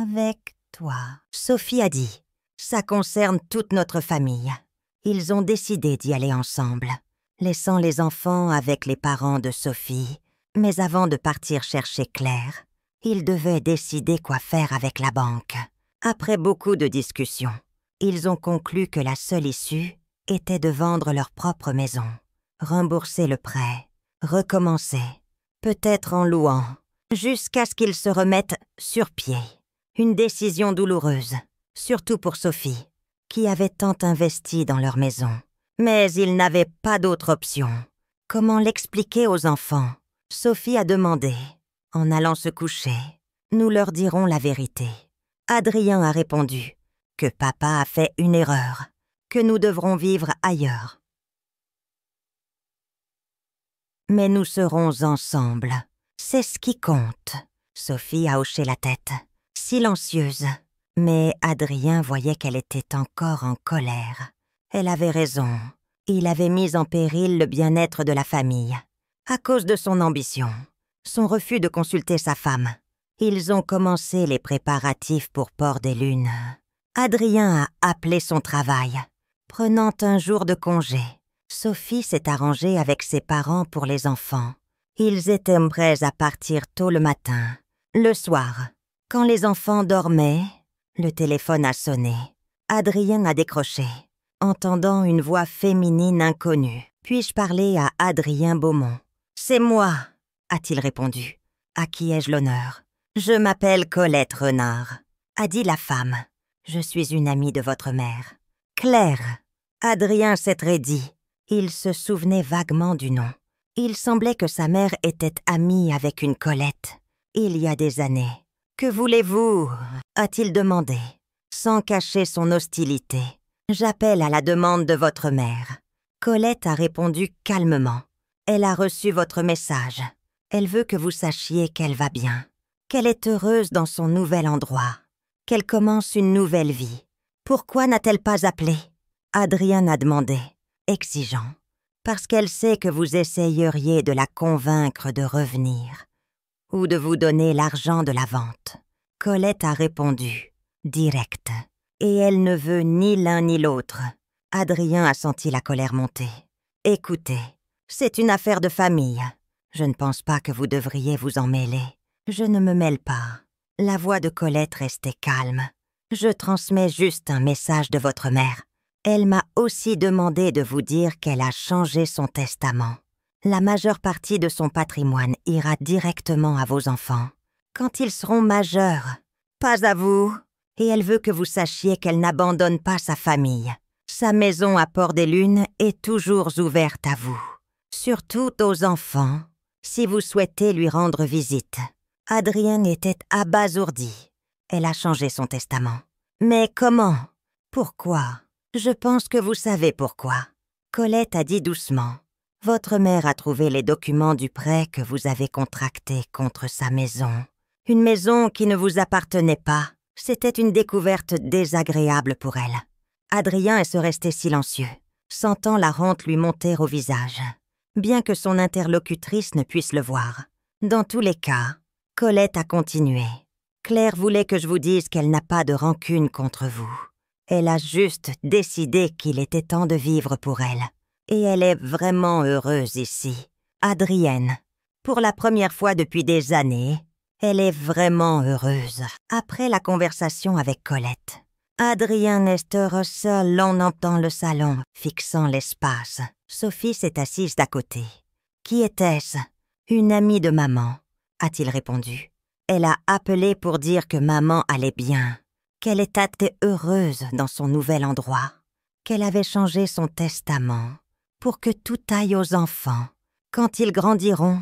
avec toi. » Sophie a dit. « Ça concerne toute notre famille. » Ils ont décidé d'y aller ensemble, laissant les enfants avec les parents de Sophie. Mais avant de partir chercher Claire, ils devaient décider quoi faire avec la banque. Après beaucoup de discussions, ils ont conclu que la seule issue était de vendre leur propre maison, rembourser le prêt, recommencer, peut-être en louant, jusqu'à ce qu'ils se remettent sur pied. Une décision douloureuse, surtout pour Sophie, qui avait tant investi dans leur maison. Mais ils n'avaient pas d'autre option. Comment l'expliquer aux enfants? Sophie a demandé. En allant se coucher, nous leur dirons la vérité. Adrien a répondu que papa a fait une erreur, que nous devrons vivre ailleurs. Mais nous serons ensemble. C'est ce qui compte. Sophie a hoché la tête, silencieuse. Mais Adrien voyait qu'elle était encore en colère. Elle avait raison. Il avait mis en péril le bien-être de la famille. À cause de son ambition, son refus de consulter sa femme. Ils ont commencé les préparatifs pour Port-des-Lunes. Adrien a appelé son travail. Prenant un jour de congé, Sophie s'est arrangée avec ses parents pour les enfants. Ils étaient prêts à partir tôt le matin. Le soir, quand les enfants dormaient, le téléphone a sonné. Adrien a décroché, entendant une voix féminine inconnue. « Puis-je parler à Adrien Beaumont ?»« C'est moi », a-t-il répondu. « À qui ai-je l'honneur ?»« Je m'appelle Colette Renard », a dit la femme. « Je suis une amie de votre mère. »« Claire ». Adrien s'est raidi. Il se souvenait vaguement du nom. Il semblait que sa mère était amie avec une Colette, il y a des années. « Que voulez-vous » a-t-il demandé, sans cacher son hostilité. « J'appelle à la demande de votre mère. » Colette a répondu calmement. « Elle a reçu votre message. Elle veut que vous sachiez qu'elle va bien, qu'elle est heureuse dans son nouvel endroit, qu'elle commence une nouvelle vie. Pourquoi n'a-t-elle pas appelé ?» Adrien a demandé, exigeant. « Parce qu'elle sait que vous essayeriez de la convaincre de revenir ou de vous donner l'argent de la vente. » Colette a répondu, direct. Et elle ne veut ni l'un ni l'autre. Adrien a senti la colère monter. « Écoutez, c'est une affaire de famille. Je ne pense pas que vous devriez vous en mêler. Je ne me mêle pas. La voix de Colette restait calme. Je transmets juste un message de votre mère. Elle m'a aussi demandé de vous dire qu'elle a changé son testament. La majeure partie de son patrimoine ira directement à vos enfants, quand ils seront majeurs, pas à vous. Et elle veut que vous sachiez qu'elle n'abandonne pas sa famille. Sa maison à Port-des-Lunes est toujours ouverte à vous, surtout aux enfants, si vous souhaitez lui rendre visite. Adrienne était abasourdie. Elle a changé son testament. Mais comment? Pourquoi? Je pense que vous savez pourquoi. Colette a dit doucement. Votre mère a trouvé les documents du prêt que vous avez contracté contre sa maison. Une maison qui ne vous appartenait pas. C'était une découverte désagréable pour elle. Adrien est resté silencieux, sentant la honte lui monter au visage, bien que son interlocutrice ne puisse le voir. Dans tous les cas, Colette a continué. Claire voulait que je vous dise qu'elle n'a pas de rancune contre vous. Elle a juste décidé qu'il était temps de vivre pour elle. Et elle est vraiment heureuse ici. Adrienne, pour la première fois depuis des années, elle est vraiment heureuse. Après la conversation avec Colette, Adrien reste seul dans le salon, fixant l'espace. Sophie s'est assise d'à côté. « Qui était-ce? » « Une amie de maman, » a-t-il répondu. Elle a appelé pour dire que maman allait bien, qu'elle était heureuse dans son nouvel endroit, qu'elle avait changé son testament pour que tout aille aux enfants. Quand ils grandiront,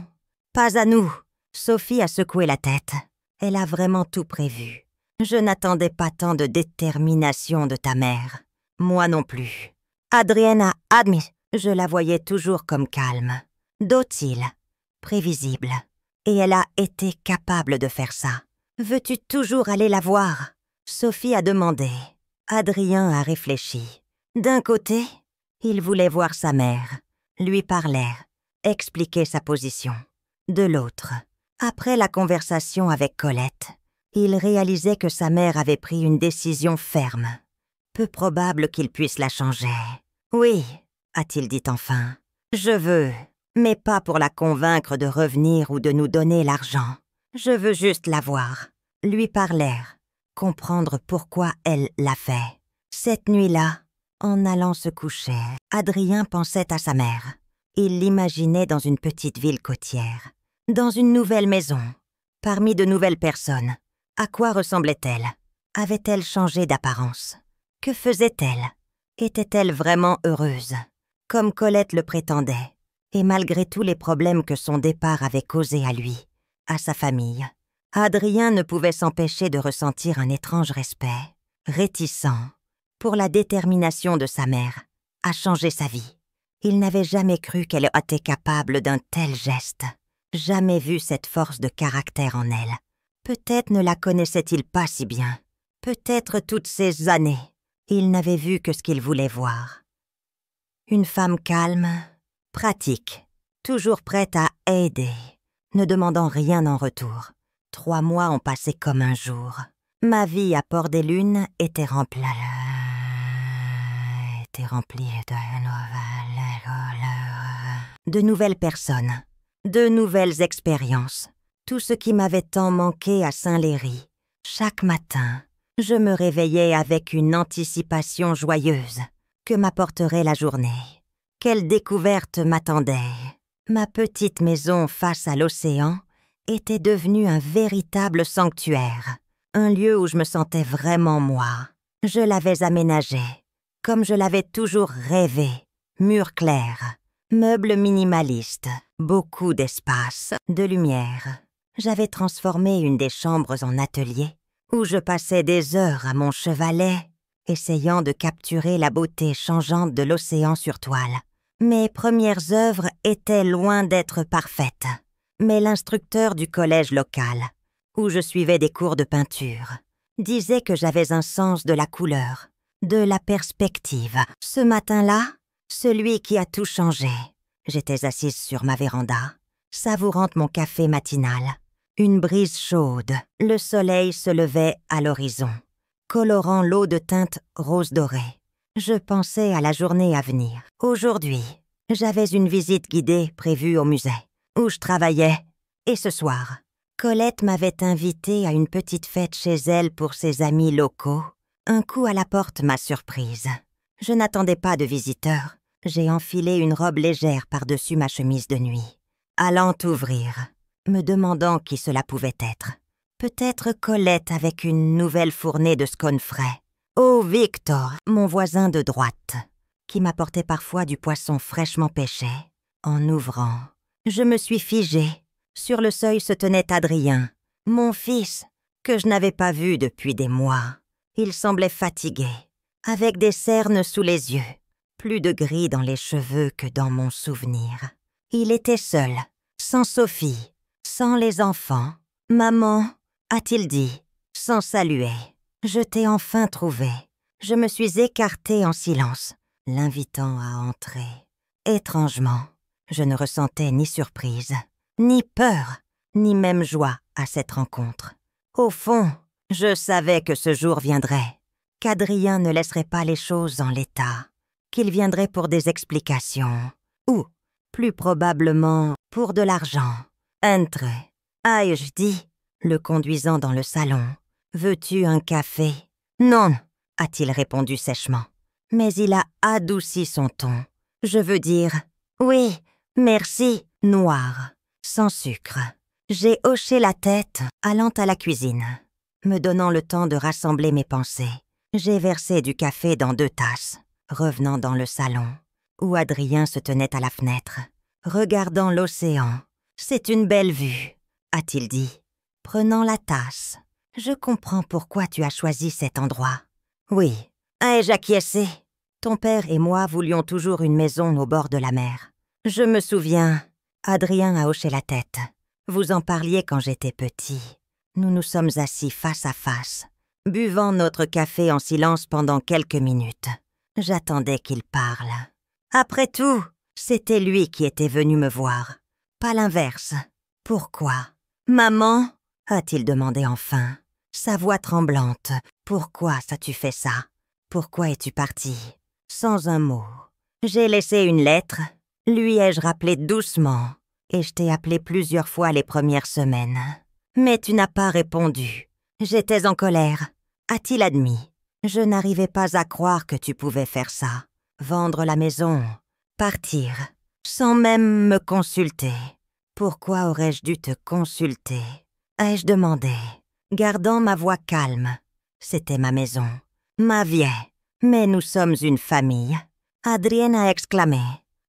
pas à nous. Sophie a secoué la tête. Elle a vraiment tout prévu. Je n'attendais pas tant de détermination de ta mère. Moi non plus. Adrienne a admis. Je la voyais toujours comme calme, docile, prévisible. Et elle a été capable de faire ça. Veux-tu toujours aller la voir? Sophie a demandé. Adrien a réfléchi. D'un côté, il voulait voir sa mère, lui parler, expliquer sa position. De l'autre, après la conversation avec Colette, il réalisait que sa mère avait pris une décision ferme. Peu probable qu'il puisse la changer. « Oui, » a-t-il dit enfin, « je veux, mais pas pour la convaincre de revenir ou de nous donner l'argent. Je veux juste la voir, lui parler, comprendre pourquoi elle l'a fait. » Cette nuit-là, en allant se coucher, Adrien pensait à sa mère. Il l'imaginait dans une petite ville côtière, dans une nouvelle maison, parmi de nouvelles personnes. À quoi ressemblait-elle? Avait-elle changé d'apparence? Que faisait-elle? Était-elle vraiment heureuse, comme Colette le prétendait, et malgré tous les problèmes que son départ avait causés à lui, à sa famille? Adrien ne pouvait s'empêcher de ressentir un étrange respect, réticent, pour la détermination de sa mère à changer sa vie. Il n'avait jamais cru qu'elle était capable d'un tel geste, jamais vu cette force de caractère en elle. Peut-être ne la connaissait-il pas si bien. Peut-être toutes ces années, il n'avait vu que ce qu'il voulait voir. Une femme calme, pratique, toujours prête à aider, ne demandant rien en retour. 3 mois ont passé comme un jour. Ma vie à Port-des-Lunes était remplie de nouvelles personnes, de nouvelles expériences. Tout ce qui m'avait tant manqué à Saint-Léry. Chaque matin, je me réveillais avec une anticipation joyeuse. Que m'apporterait la journée? Quelle découverte m'attendait? Ma petite maison face à l'océan était devenue un véritable sanctuaire. Un lieu où je me sentais vraiment moi. Je l'avais aménagé, comme je l'avais toujours rêvé. Murs clairs, meubles minimalistes, beaucoup d'espace, de lumière. J'avais transformé une des chambres en atelier, où je passais des heures à mon chevalet, essayant de capturer la beauté changeante de l'océan sur toile. Mes premières œuvres étaient loin d'être parfaites, mais l'instructeur du collège local, où je suivais des cours de peinture, disait que j'avais un sens de la couleur, de la perspective. Ce matin-là, celui qui a tout changé. J'étais assise sur ma véranda, savourant mon café matinal. Une brise chaude, le soleil se levait à l'horizon, colorant l'eau de teinte rose dorée. Je pensais à la journée à venir. Aujourd'hui, j'avais une visite guidée prévue au musée, où je travaillais, et ce soir, Colette m'avait invitée à une petite fête chez elle pour ses amis locaux. Un coup à la porte m'a surprise. Je n'attendais pas de visiteurs. J'ai enfilé une robe légère par-dessus ma chemise de nuit. Allant ouvrir, me demandant qui cela pouvait être. Peut-être Colette avec une nouvelle fournée de scones frais. Oh, Victor, mon voisin de droite, qui m'apportait parfois du poisson fraîchement pêché. En ouvrant, je me suis figée. Sur le seuil se tenait Adrien, mon fils, que je n'avais pas vu depuis des mois. Il semblait fatigué, avec des cernes sous les yeux, plus de gris dans les cheveux que dans mon souvenir. Il était seul, sans Sophie, sans les enfants. « Maman », a-t-il dit, sans saluer. Je t'ai enfin trouvé. Je me suis écartée en silence, l'invitant à entrer. Étrangement, je ne ressentais ni surprise, ni peur, ni même joie à cette rencontre. Au fond, je savais que ce jour viendrait, qu'Adrien ne laisserait pas les choses en l'état, qu'il viendrait pour des explications, ou, plus probablement, pour de l'argent. « Entre, ai-je dit ?» le conduisant dans le salon. « Veux-tu un café ?»« Non », a-t-il répondu sèchement. Mais il a adouci son ton. Je veux dire, « Oui, merci, noir, sans sucre. » J'ai hoché la tête, allant à la cuisine. Me donnant le temps de rassembler mes pensées, j'ai versé du café dans 2 tasses, revenant dans le salon, où Adrien se tenait à la fenêtre, regardant l'océan. « C'est une belle vue », a-t-il dit, prenant la tasse. « Je comprends pourquoi tu as choisi cet endroit. »« Oui, ai-je acquiescé ? Ton père et moi voulions toujours une maison au bord de la mer. »« Je me souviens. » Adrien a hoché la tête. « Vous en parliez quand j'étais petit. Nous nous sommes assis face à face, buvant notre café en silence pendant quelques minutes. J'attendais qu'il parle. Après tout, c'était lui qui était venu me voir, pas l'inverse. Pourquoi ? Maman ? A-t-il demandé enfin, sa voix tremblante. Pourquoi as-tu fait ça ? Pourquoi es-tu parti ? Sans un mot. J'ai laissé une lettre, lui ai-je rappelé doucement, et je t'ai appelé plusieurs fois les premières semaines. Mais tu n'as pas répondu. J'étais en colère. A-t-il admis ? Je n'arrivais pas à croire que tu pouvais faire ça. Vendre la maison, partir, sans même me consulter. Pourquoi aurais-je dû te consulter ? Ai-je demandé, gardant ma voix calme. C'était ma maison, ma vie. Mais nous sommes une famille. Adrien a exclamé.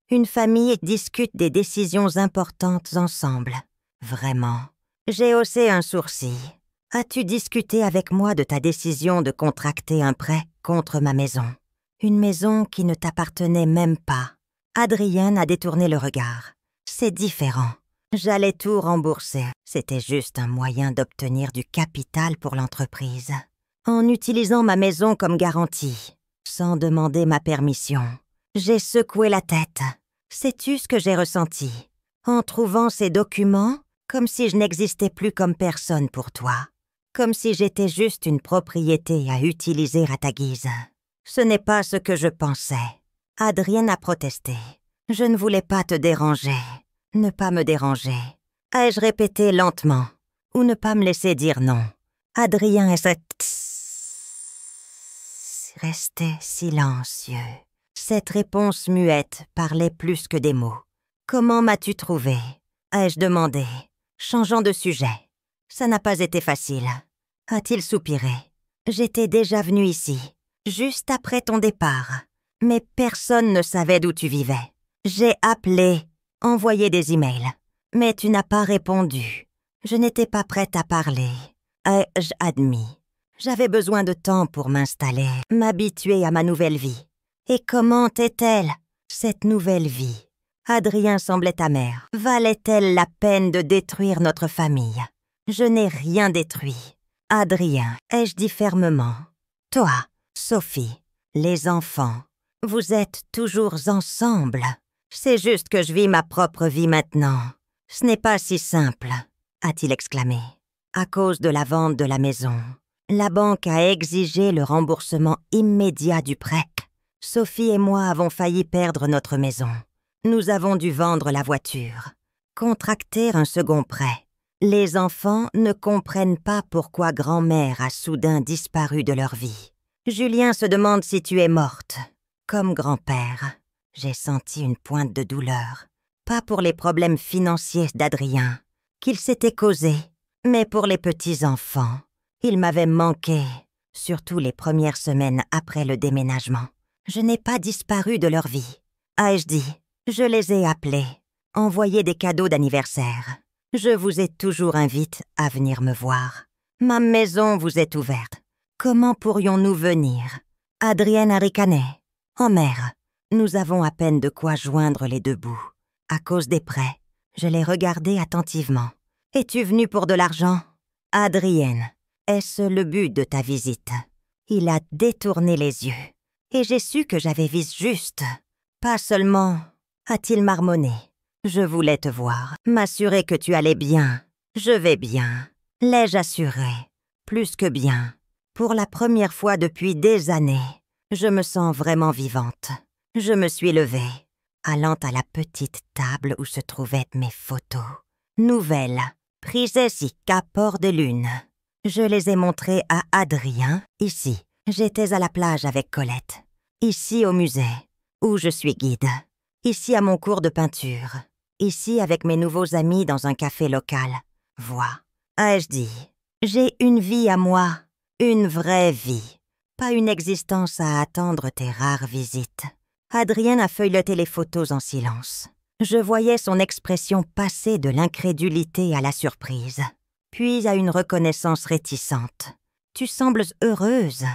Une famille discute des décisions importantes ensemble. Vraiment. J'ai haussé un sourcil. As-tu discuté avec moi de ta décision de contracter un prêt contre ma maison ? Une maison qui ne t'appartenait même pas. Adrien a détourné le regard. C'est différent. J'allais tout rembourser. C'était juste un moyen d'obtenir du capital pour l'entreprise. En utilisant ma maison comme garantie, sans demander ma permission. J'ai secoué la tête. Sais-tu ce que j'ai ressenti ? En trouvant ces documents, comme si je n'existais plus comme personne pour toi. Comme si j'étais juste une propriété à utiliser à ta guise. Ce n'est pas ce que je pensais. Adrien a protesté. Je ne voulais pas te déranger. Ne pas me déranger. Ai-je répété lentement, ou ne pas me laisser dire non? Adrien restait silencieux. Cette réponse muette parlait plus que des mots. Comment m'as-tu trouvé? Ai-je demandé, changeant de sujet. Ça n'a pas été facile. A-t-il soupiré? J'étais déjà venu ici, juste après ton départ, mais personne ne savait d'où tu vivais. J'ai appelé, envoyé des emails, mais tu n'as pas répondu. Je n'étais pas prête à parler. Ai-je admis? J'avais besoin de temps pour m'installer, m'habituer à ma nouvelle vie. Et comment est-elle, cette nouvelle vie? Adrien semblait amer. Valait-elle la peine de détruire notre famille? Je n'ai rien détruit. Adrien, ai-je dit fermement. Toi, Sophie, les enfants, vous êtes toujours ensemble. C'est juste que je vis ma propre vie maintenant. Ce n'est pas si simple, a-t-il exclamé. À cause de la vente de la maison, la banque a exigé le remboursement immédiat du prêt. Sophie et moi avons failli perdre notre maison. Nous avons dû vendre la voiture, contracter un second prêt. Les enfants ne comprennent pas pourquoi grand-mère a soudain disparu de leur vie. Julien se demande si tu es morte. Comme grand-père, j'ai senti une pointe de douleur. Pas pour les problèmes financiers d'Adrien, qu'il s'était causés, mais pour les petits-enfants. Ils m'avaient manqué, surtout les premières semaines après le déménagement. Je n'ai pas disparu de leur vie. Ai-je dit, je les ai appelés, envoyé des cadeaux d'anniversaire. Je vous ai toujours invité à venir me voir. Ma maison vous est ouverte. Comment pourrions-nous venir? Adrienne a ricané. Oh mère, nous avons à peine de quoi joindre les deux bouts. À cause des prêts, je l'ai regardé attentivement. Es-tu venue pour de l'argent? Adrienne, est-ce le but de ta visite? Il a détourné les yeux. Et j'ai su que j'avais visé juste. Pas seulement, a-t-il marmonné. Je voulais te voir, m'assurer que tu allais bien. Je vais bien. L'ai-je assuré? Plus que bien. Pour la première fois depuis des années, je me sens vraiment vivante. Je me suis levée, allant à la petite table où se trouvaient mes photos. Nouvelles, prises ici qu'à Port de Lune. Je les ai montrées à Adrien, ici. J'étais à la plage avec Colette. Ici au musée, où je suis guide. Ici à mon cours de peinture. Ici avec mes nouveaux amis dans un café local. Vois, ai-je dit, j'ai une vie à moi, une vraie vie. Pas une existence à attendre tes rares visites. Adrien a feuilleté les photos en silence. Je voyais son expression passer de l'incrédulité à la surprise, puis à une reconnaissance réticente. « Tu sembles heureuse »,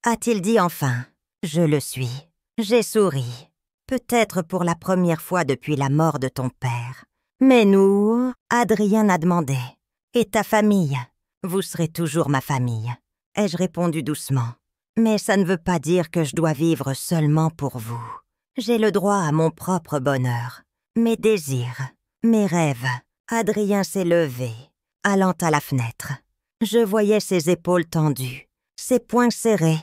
a-t-il dit enfin. Je le suis. J'ai souri. Peut-être pour la première fois depuis la mort de ton père. Mais nous, Adrien a demandé. Et ta famille? Vous serez toujours ma famille, ai-je répondu doucement. Mais ça ne veut pas dire que je dois vivre seulement pour vous. J'ai le droit à mon propre bonheur, mes désirs, mes rêves. Adrien s'est levé, allant à la fenêtre. Je voyais ses épaules tendues, ses poings serrés.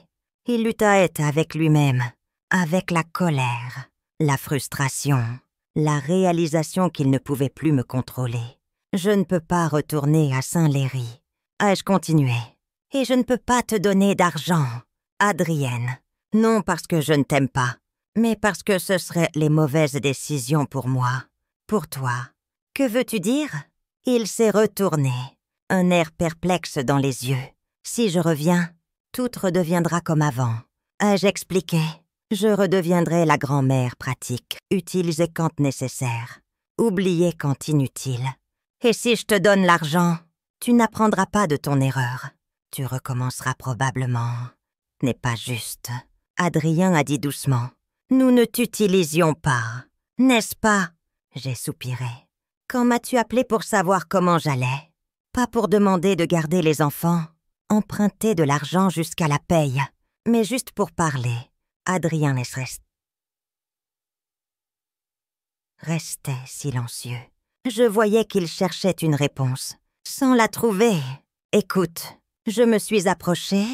Il luttait avec lui-même, avec la colère, la frustration, la réalisation qu'il ne pouvait plus me contrôler. Je ne peux pas retourner à Saint-Léry, ai-je continué. Et je ne peux pas te donner d'argent, Adrienne. Non parce que je ne t'aime pas, mais parce que ce seraient les mauvaises décisions pour moi, pour toi. Que veux-tu dire? Il s'est retourné, un air perplexe dans les yeux. Si je reviens, tout redeviendra comme avant. Ai-je expliqué? Je redeviendrai la grand-mère pratique, utilisée quand nécessaire, oubliée quand inutile. Et si je te donne l'argent, tu n'apprendras pas de ton erreur. Tu recommenceras probablement. N'est pas juste. Adrien a dit doucement. Nous ne t'utilisions pas, n'est-ce pas? J'ai soupiré. Quand m'as-tu appelé pour savoir comment j'allais? Pas pour demander de garder les enfants, emprunter de l'argent jusqu'à la paye, mais juste pour parler. Adrien restait silencieux. Je voyais qu'il cherchait une réponse, sans la trouver. Écoute, je me suis approchée,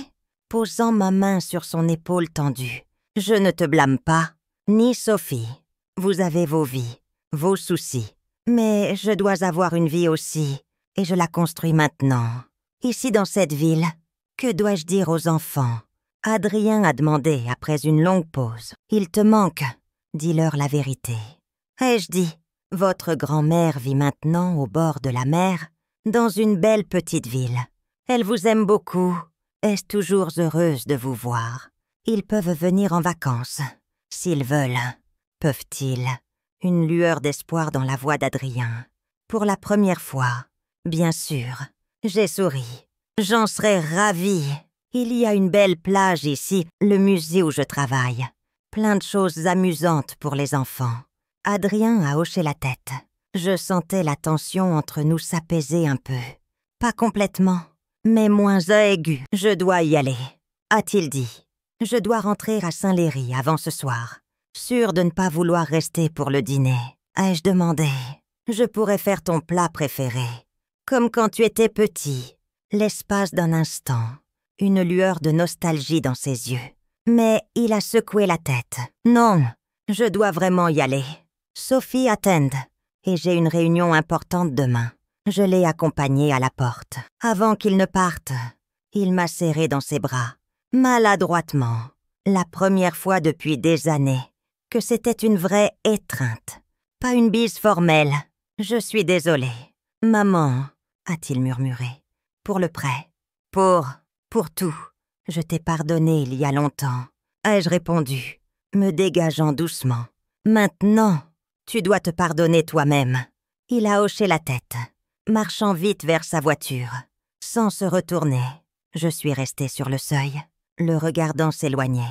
posant ma main sur son épaule tendue. Je ne te blâme pas, ni Sophie. Vous avez vos vies, vos soucis. Mais je dois avoir une vie aussi, et je la construis maintenant. Ici dans cette ville, que dois-je dire aux enfants? Adrien a demandé après une longue pause. Il te manque, dis-leur la vérité. Ai-je dit, votre grand-mère vit maintenant au bord de la mer, dans une belle petite ville. Elle vous aime beaucoup, est toujours heureuse de vous voir. Ils peuvent venir en vacances, s'ils veulent. Peuvent-ils? Une lueur d'espoir dans la voix d'Adrien. Pour la première fois, bien sûr. J'ai souri. J'en serais ravie. Il y a une belle plage ici, le musée où je travaille. Plein de choses amusantes pour les enfants. Adrien a hoché la tête. Je sentais la tension entre nous s'apaiser un peu. Pas complètement, mais moins aiguë. Je dois y aller, a-t-il dit. Je dois rentrer à Saint-Léry avant ce soir. Sûr de ne pas vouloir rester pour le dîner. Ai-je demandé? Je pourrais faire ton plat préféré. Comme quand tu étais petit. L'espace d'un instant. Une lueur de nostalgie dans ses yeux. Mais il a secoué la tête. Non, je dois vraiment y aller. Sophie attend. Et j'ai une réunion importante demain. Je l'ai accompagné à la porte. Avant qu'il ne parte, il m'a serré dans ses bras, maladroitement, la première fois depuis des années, que c'était une vraie étreinte, pas une bise formelle. Je suis désolée. Maman, a-t-il murmuré, pour le prêt, pour tout. Je t'ai pardonné il y a longtemps, ai-je répondu, me dégageant doucement. Maintenant, tu dois te pardonner toi-même. Il a hoché la tête, marchant vite vers sa voiture. Sans se retourner, je suis restée sur le seuil, le regardant s'éloigner,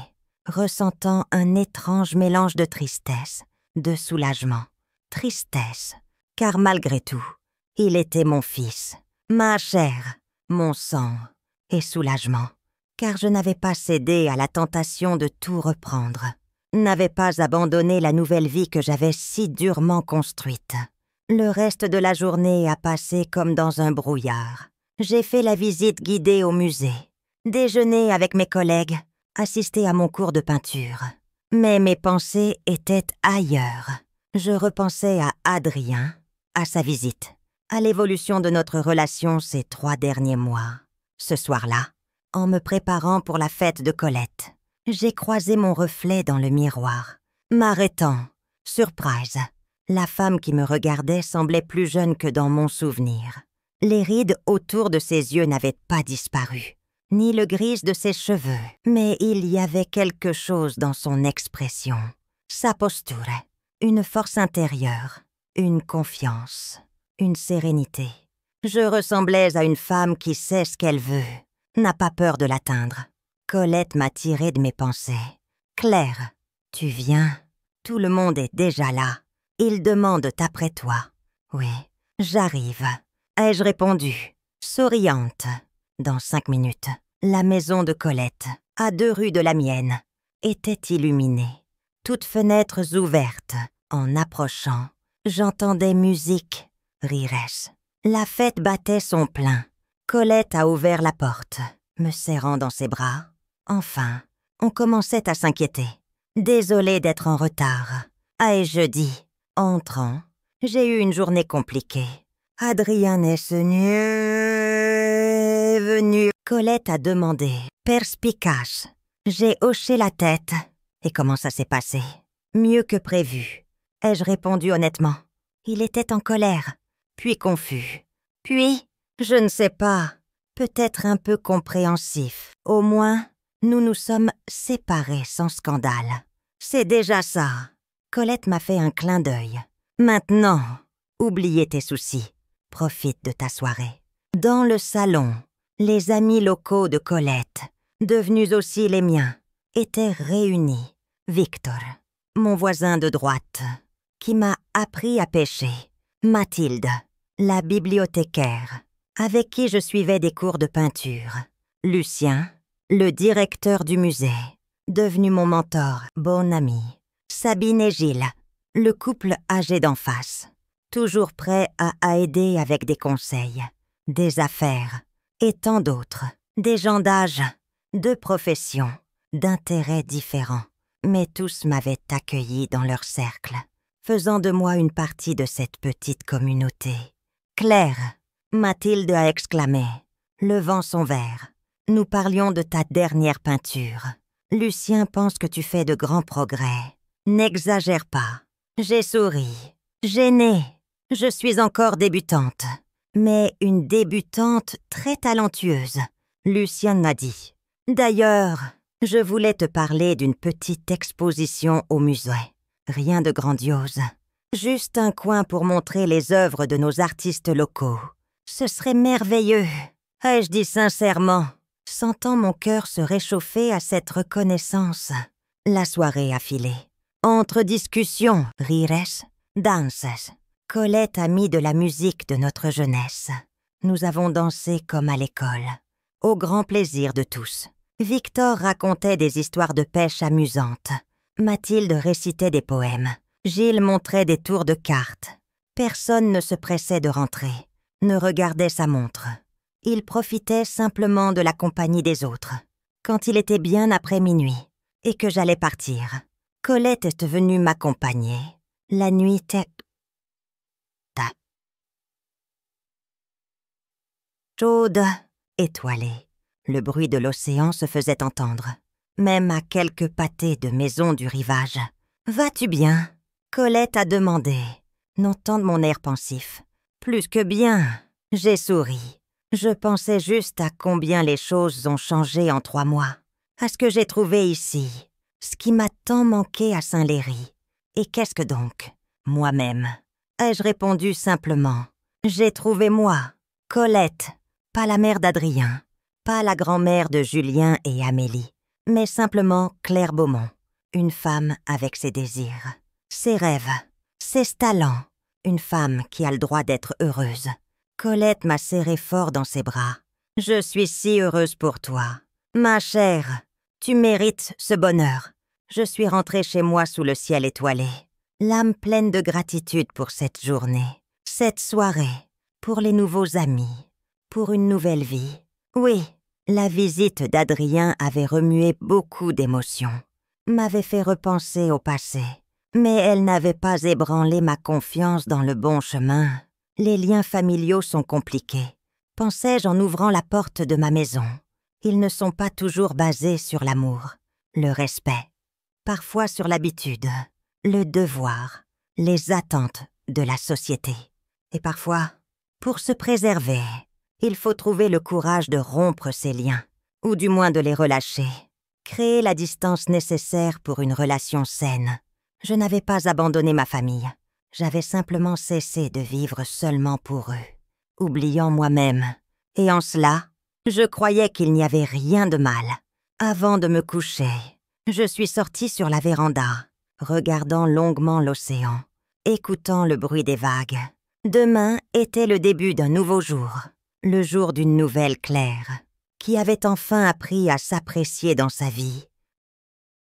ressentant un étrange mélange de tristesse, de soulagement. Tristesse, car malgré tout, il était mon fils, ma chair, mon sang, et soulagement, car je n'avais pas cédé à la tentation de tout reprendre, n'avais pas abandonné la nouvelle vie que j'avais si durement construite. Le reste de la journée a passé comme dans un brouillard. J'ai fait la visite guidée au musée, déjeuné avec mes collègues, assisté à mon cours de peinture. Mais mes pensées étaient ailleurs. Je repensais à Adrien, à sa visite, à l'évolution de notre relation ces 3 derniers mois. Ce soir-là, en me préparant pour la fête de Colette, j'ai croisé mon reflet dans le miroir. M'arrêtant, surprise, la femme qui me regardait semblait plus jeune que dans mon souvenir. Les rides autour de ses yeux n'avaient pas disparu, ni le gris de ses cheveux, mais il y avait quelque chose dans son expression, sa posture, une force intérieure, une confiance, une sérénité. Je ressemblais à une femme qui sait ce qu'elle veut, n'a pas peur de l'atteindre. Colette m'a tiré de mes pensées. « Claire, tu viens? Tout le monde est déjà là. Ils demandent après toi. »« Oui, j'arrive. » ai-je répondu, souriante. Dans 5 minutes, la maison de Colette, à 2 rues de la mienne, était illuminée. Toutes fenêtres ouvertes. En approchant, j'entendais musique, rires. La fête battait son plein. Colette a ouvert la porte, me serrant dans ses bras. Enfin, on commençait à s'inquiéter. Désolée d'être en retard, ai-je dit. Entrant, j'ai eu une journée compliquée. Adrien est venu. Colette a demandé, perspicace. J'ai hoché la tête. Et comment ça s'est passé? Mieux que prévu, ai-je répondu honnêtement. Il était en colère, puis confus. Puis, je ne sais pas, peut-être un peu compréhensif. Au moins, nous nous sommes séparés sans scandale. C'est déjà ça. Colette m'a fait un clin d'œil. Maintenant, oubliez tes soucis. Profite de ta soirée. Dans le salon, les amis locaux de Colette, devenus aussi les miens, étaient réunis. Victor, mon voisin de droite, qui m'a appris à pêcher. Mathilde, la bibliothécaire, avec qui je suivais des cours de peinture. Lucien, le directeur du musée, devenu mon mentor, bon ami. Sabine et Gilles, le couple âgé d'en face, toujours prêt à aider avec des conseils, des affaires, et tant d'autres, des gens d'âge, de professions, d'intérêts différents, mais tous m'avaient accueilli dans leur cercle, faisant de moi une partie de cette petite communauté. « Claire !» Mathilde a exclamé, levant son verre. « Nous parlions de ta dernière peinture. Lucien pense que tu fais de grands progrès. N'exagère pas. » J'ai souri, gênée. Je suis encore débutante, mais une débutante très talentueuse, Lucien m'a dit. D'ailleurs, je voulais te parler d'une petite exposition au musée. Rien de grandiose. Juste un coin pour montrer les œuvres de nos artistes locaux. Ce serait merveilleux, ai-je dit sincèrement, sentant mon cœur se réchauffer à cette reconnaissance. La soirée a filé. Entre discussions, rires, danses, Colette a mis de la musique de notre jeunesse. Nous avons dansé comme à l'école, au grand plaisir de tous. Victor racontait des histoires de pêche amusantes. Mathilde récitait des poèmes. Gilles montrait des tours de cartes. Personne ne se pressait de rentrer, ne regardait sa montre. Il profitait simplement de la compagnie des autres. Quand il était bien après minuit et que j'allais partir, Colette est venue m'accompagner. La nuit chaude, étoilée. Le bruit de l'océan se faisait entendre, même à quelques pâtés de maisons du rivage. « Vas-tu bien ?» Colette a demandé, notant mon air pensif. « Plus que bien !» J'ai souri. Je pensais juste à combien les choses ont changé en 3 mois, à ce que j'ai trouvé ici, ce qui m'a tant manqué à Saint-Léry. Et qu'est-ce que donc? Moi-même. Ai-je répondu simplement. J'ai trouvé moi, Colette, pas la mère d'Adrien, pas la grand-mère de Julien et Amélie, mais simplement Claire Beaumont, une femme avec ses désirs, ses rêves, ses talents, une femme qui a le droit d'être heureuse. Colette m'a serré fort dans ses bras. « Je suis si heureuse pour toi. Ma chère, tu mérites ce bonheur. » Je suis rentrée chez moi sous le ciel étoilé, l'âme pleine de gratitude pour cette journée, cette soirée, pour les nouveaux amis, pour une nouvelle vie. Oui, la visite d'Adrien avait remué beaucoup d'émotions, m'avait fait repenser au passé, mais elle n'avait pas ébranlé ma confiance dans le bon chemin. Les liens familiaux sont compliqués, pensais-je en ouvrant la porte de ma maison. Ils ne sont pas toujours basés sur l'amour, le respect, parfois sur l'habitude, le devoir, les attentes de la société. Et parfois, pour se préserver, il faut trouver le courage de rompre ces liens, ou du moins de les relâcher, créer la distance nécessaire pour une relation saine. Je n'avais pas abandonné ma famille. J'avais simplement cessé de vivre seulement pour eux, oubliant moi-même. Et en cela, je croyais qu'il n'y avait rien de mal. Avant de me coucher, je suis sortie sur la véranda, regardant longuement l'océan, écoutant le bruit des vagues. Demain était le début d'un nouveau jour, le jour d'une nouvelle Claire, qui avait enfin appris à s'apprécier dans sa vie,